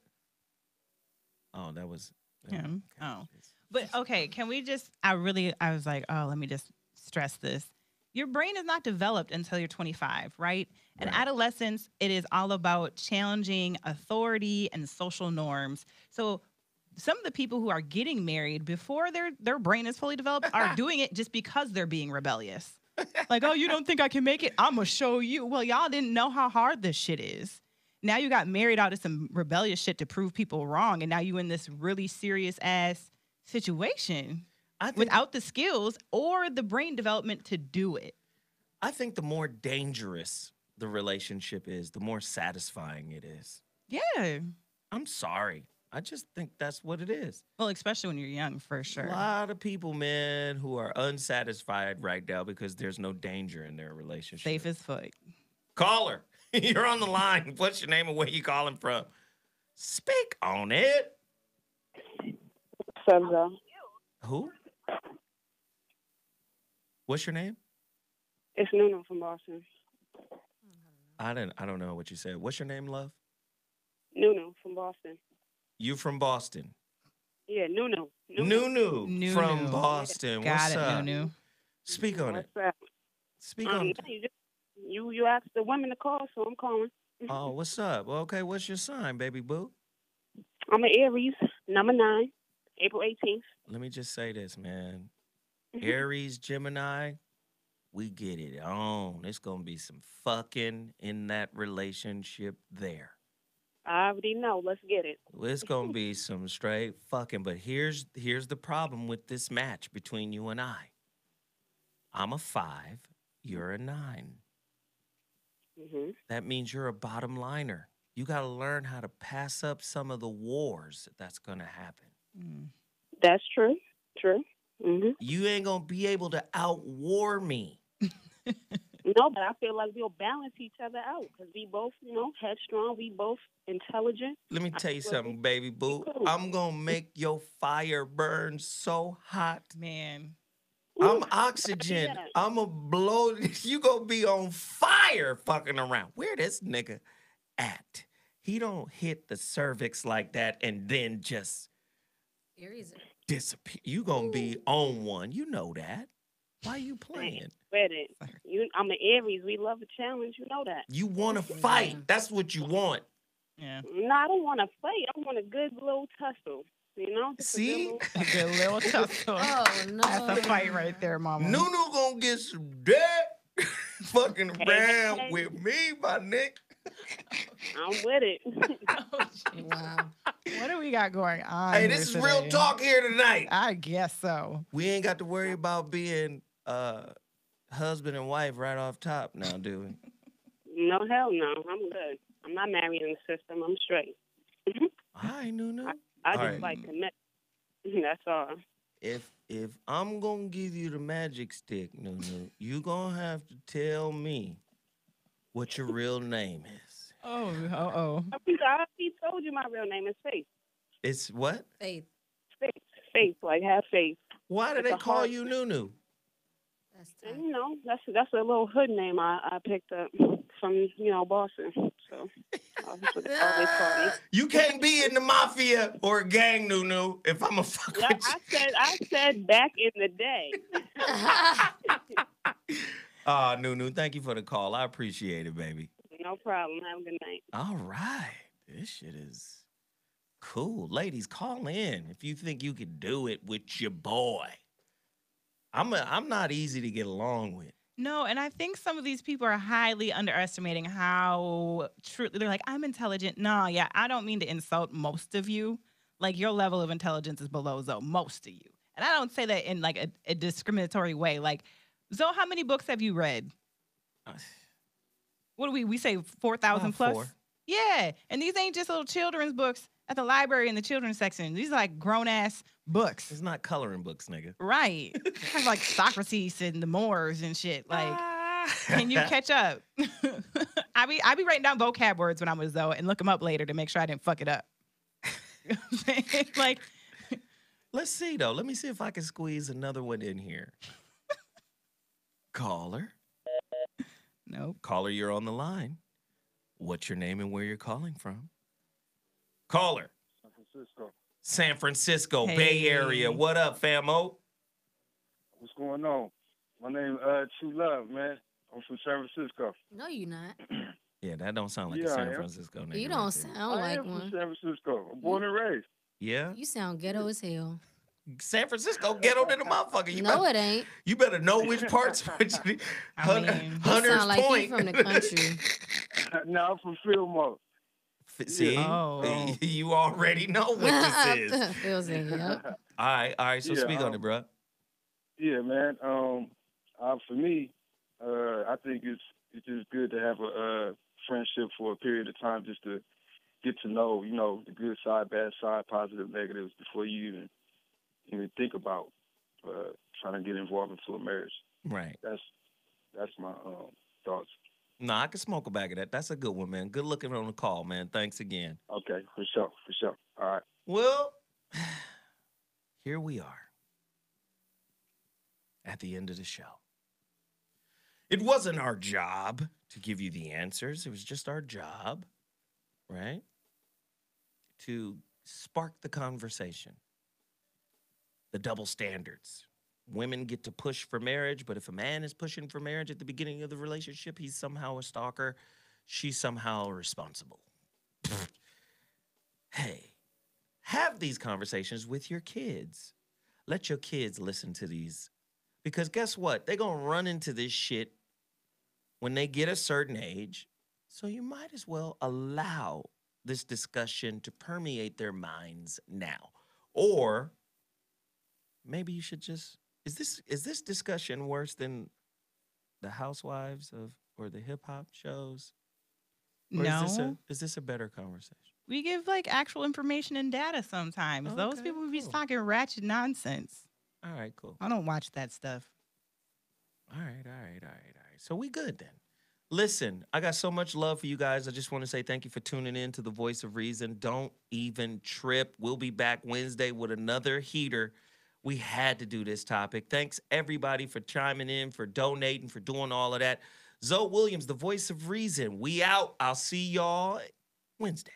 Oh, that was him. Oh. But, okay, can we just, I was like, oh, let me just stress this. your brain is not developed until you're 25, right? And adolescence, it is all about challenging authority and social norms. So some of the people who are getting married before their brain is fully developed are doing it just because they're being rebellious. Like, oh, you don't think I can make it? I'm going to show you. Well, y'all didn't know how hard this shit is. Now you got married out of some rebellious shit to prove people wrong. And now you in this really serious ass situation without the skills or the brain development to do it. I think the more dangerous the relationship is, the more satisfying it is. Yeah. I'm sorry. I just think that's what it is. Well, especially when you're young, for sure. A lot of people, man, who are unsatisfied right now because there's no danger in their relationship. Safe as fuck. Caller, you're on the line. What's your name and where you calling from? Speak on it. Subzo. Who? What's your name? It's Nunu from Boston. I don't know what you said. What's your name, love? Nunu from Boston. You from Boston? Yeah, Nunu. Nunu from Boston. Got What's it, up? Nunu. Speak on it. What's up? Speak on it. You asked the women to call, so I'm calling. Oh, what's up? Well, okay, what's your sign, baby boo? I'm an Aries, number 9, April 18th. Let me just say this, man. Aries, Gemini, we get it on. It's going to be some fucking in that relationship there. I already know. Let's get it. It's going to be some straight fucking. But here's the problem with this match between you and I. I'm a 5. You're a 9. Mm-hmm. That means you're a bottom liner. You got to learn how to pass up some of the wars that's going to happen. That's true. True. Mm-hmm. You ain't going to be able to outwar me. No, but I feel like we'll balance each other out because we both, headstrong. We both intelligent. Let me tell you something, baby boo. I'm going to make your fire burn so hot. Man. I'm oxygen. I'm going to blow. You going to be on fire fucking around. Where this nigga at? He don't hit the cervix like that and then just Aries. disappear. You going to be on one. You know that. Why you playing? I'm an Aries. We love a challenge. You know that. You want to fight. That's what you want. Yeah. No, I don't want to fight. I want a good little tussle. Just See? A good little tussle. Oh, no. That's a fight right there, mama. Nunu gonna get some dick fucking around with me, my Nick. I'm with it. Wow. What do we got going on? Hey, this is real talk here tonight. I guess so. We ain't got to worry about being husband and wife right off top now, do we? No, hell no. I'm good. I'm not married in the system. I'm straight. Hi, Nunu. I just like commit. That's all. If I'm gonna give you the magic stick, Nunu, you gonna have to tell me what your real name is. Oh. I already told you my real name is Faith. It's what? Faith. Faith. Like have faith. Why do they call you Nunu? And, that's a little hood name I picked up from Boston. So that's what they always call me. You can't be in the mafia or a gang, Nunu. If I'm a fuck with you. I said back in the day. Nunu, thank you for the call. I appreciate it, baby. No problem. Have a good night. All right, this shit is cool. Ladies, call in if you think you could do it with your boy. I'm not easy to get along with. No, and I think some of these people are highly underestimating how true. They're like, I'm intelligent. No, yeah, I don't mean to insult most of you. Like, your level of intelligence is below Zoe, most of you. And I don't say that in, like, a discriminatory way. Like, Zoe, how many books have you read? What do we say, 4,000 plus? 4. Yeah, and these ain't just little children's books at the library in the children's section. These are, like, grown-ass books. It's not coloring books, nigga. Right. Kind of like Socrates and the Moors and shit. Like, can you catch up? I be writing down vocab words when I'm with Zoe and look them up later to make sure I didn't fuck it up. Like, let's see, though. Let me see if I can squeeze another one in here. Caller. Nope. Caller, you're on the line. What's your name and where you're calling from? Caller. San Francisco, Hey. Bay Area. What up, famo? What's going on? My name True Love, man. I'm from San Francisco. No, you're not. Yeah, that don't sound like a Yeah, I San am. Francisco nigga. You right don't there. sound I like am from one. San Francisco. I'm born and raised. Yeah? You sound ghetto as hell. San Francisco ghetto than the motherfucker. You No, better, it ain't. You better know which parts. You Hunters sound like Point. he from the country. No, I'm from Fillmore. See? Oh. You already know what this is. Feels it, yep. All right. So Yeah, speak on it, bro. Yeah, man. For me, I think it's just good to have a friendship for a period of time, just to get to know, the good side, bad side, positive, negatives, before you even think about trying to get involved into a marriage. Right. That's my thoughts. Nah, I can smoke a bag of that. That's a good one, man. Good looking on the call, man. Thanks again. Okay, for sure. All right. Well, here we are at the end of the show. It wasn't our job to give you the answers. It was just our job, right, to spark the conversation. The double standards. Women get to push for marriage, but if a man is pushing for marriage at the beginning of the relationship, he's somehow a stalker. She's somehow responsible. Hey, have these conversations with your kids. Let your kids listen to these. Because guess what? They're going to run into this shit when they get a certain age. So you might as well allow this discussion to permeate their minds now. Or maybe you should just, is this discussion worse than the Housewives or the hip hop shows? Or No. Is this a better conversation? We give like actual information and data sometimes. Okay, Those people be talking ratchet nonsense. All right, cool. I don't watch that stuff. All right. So we good then. Listen, I got so much love for you guys. I just want to say thank you for tuning in to The Voice of Reason. Don't even trip. We'll be back Wednesday with another heater. We had to do this topic. Thanks, everybody, for chiming in, for donating, for doing all of that. Zoe Williams, The Voice of Reason. We out. I'll see y'all Wednesday.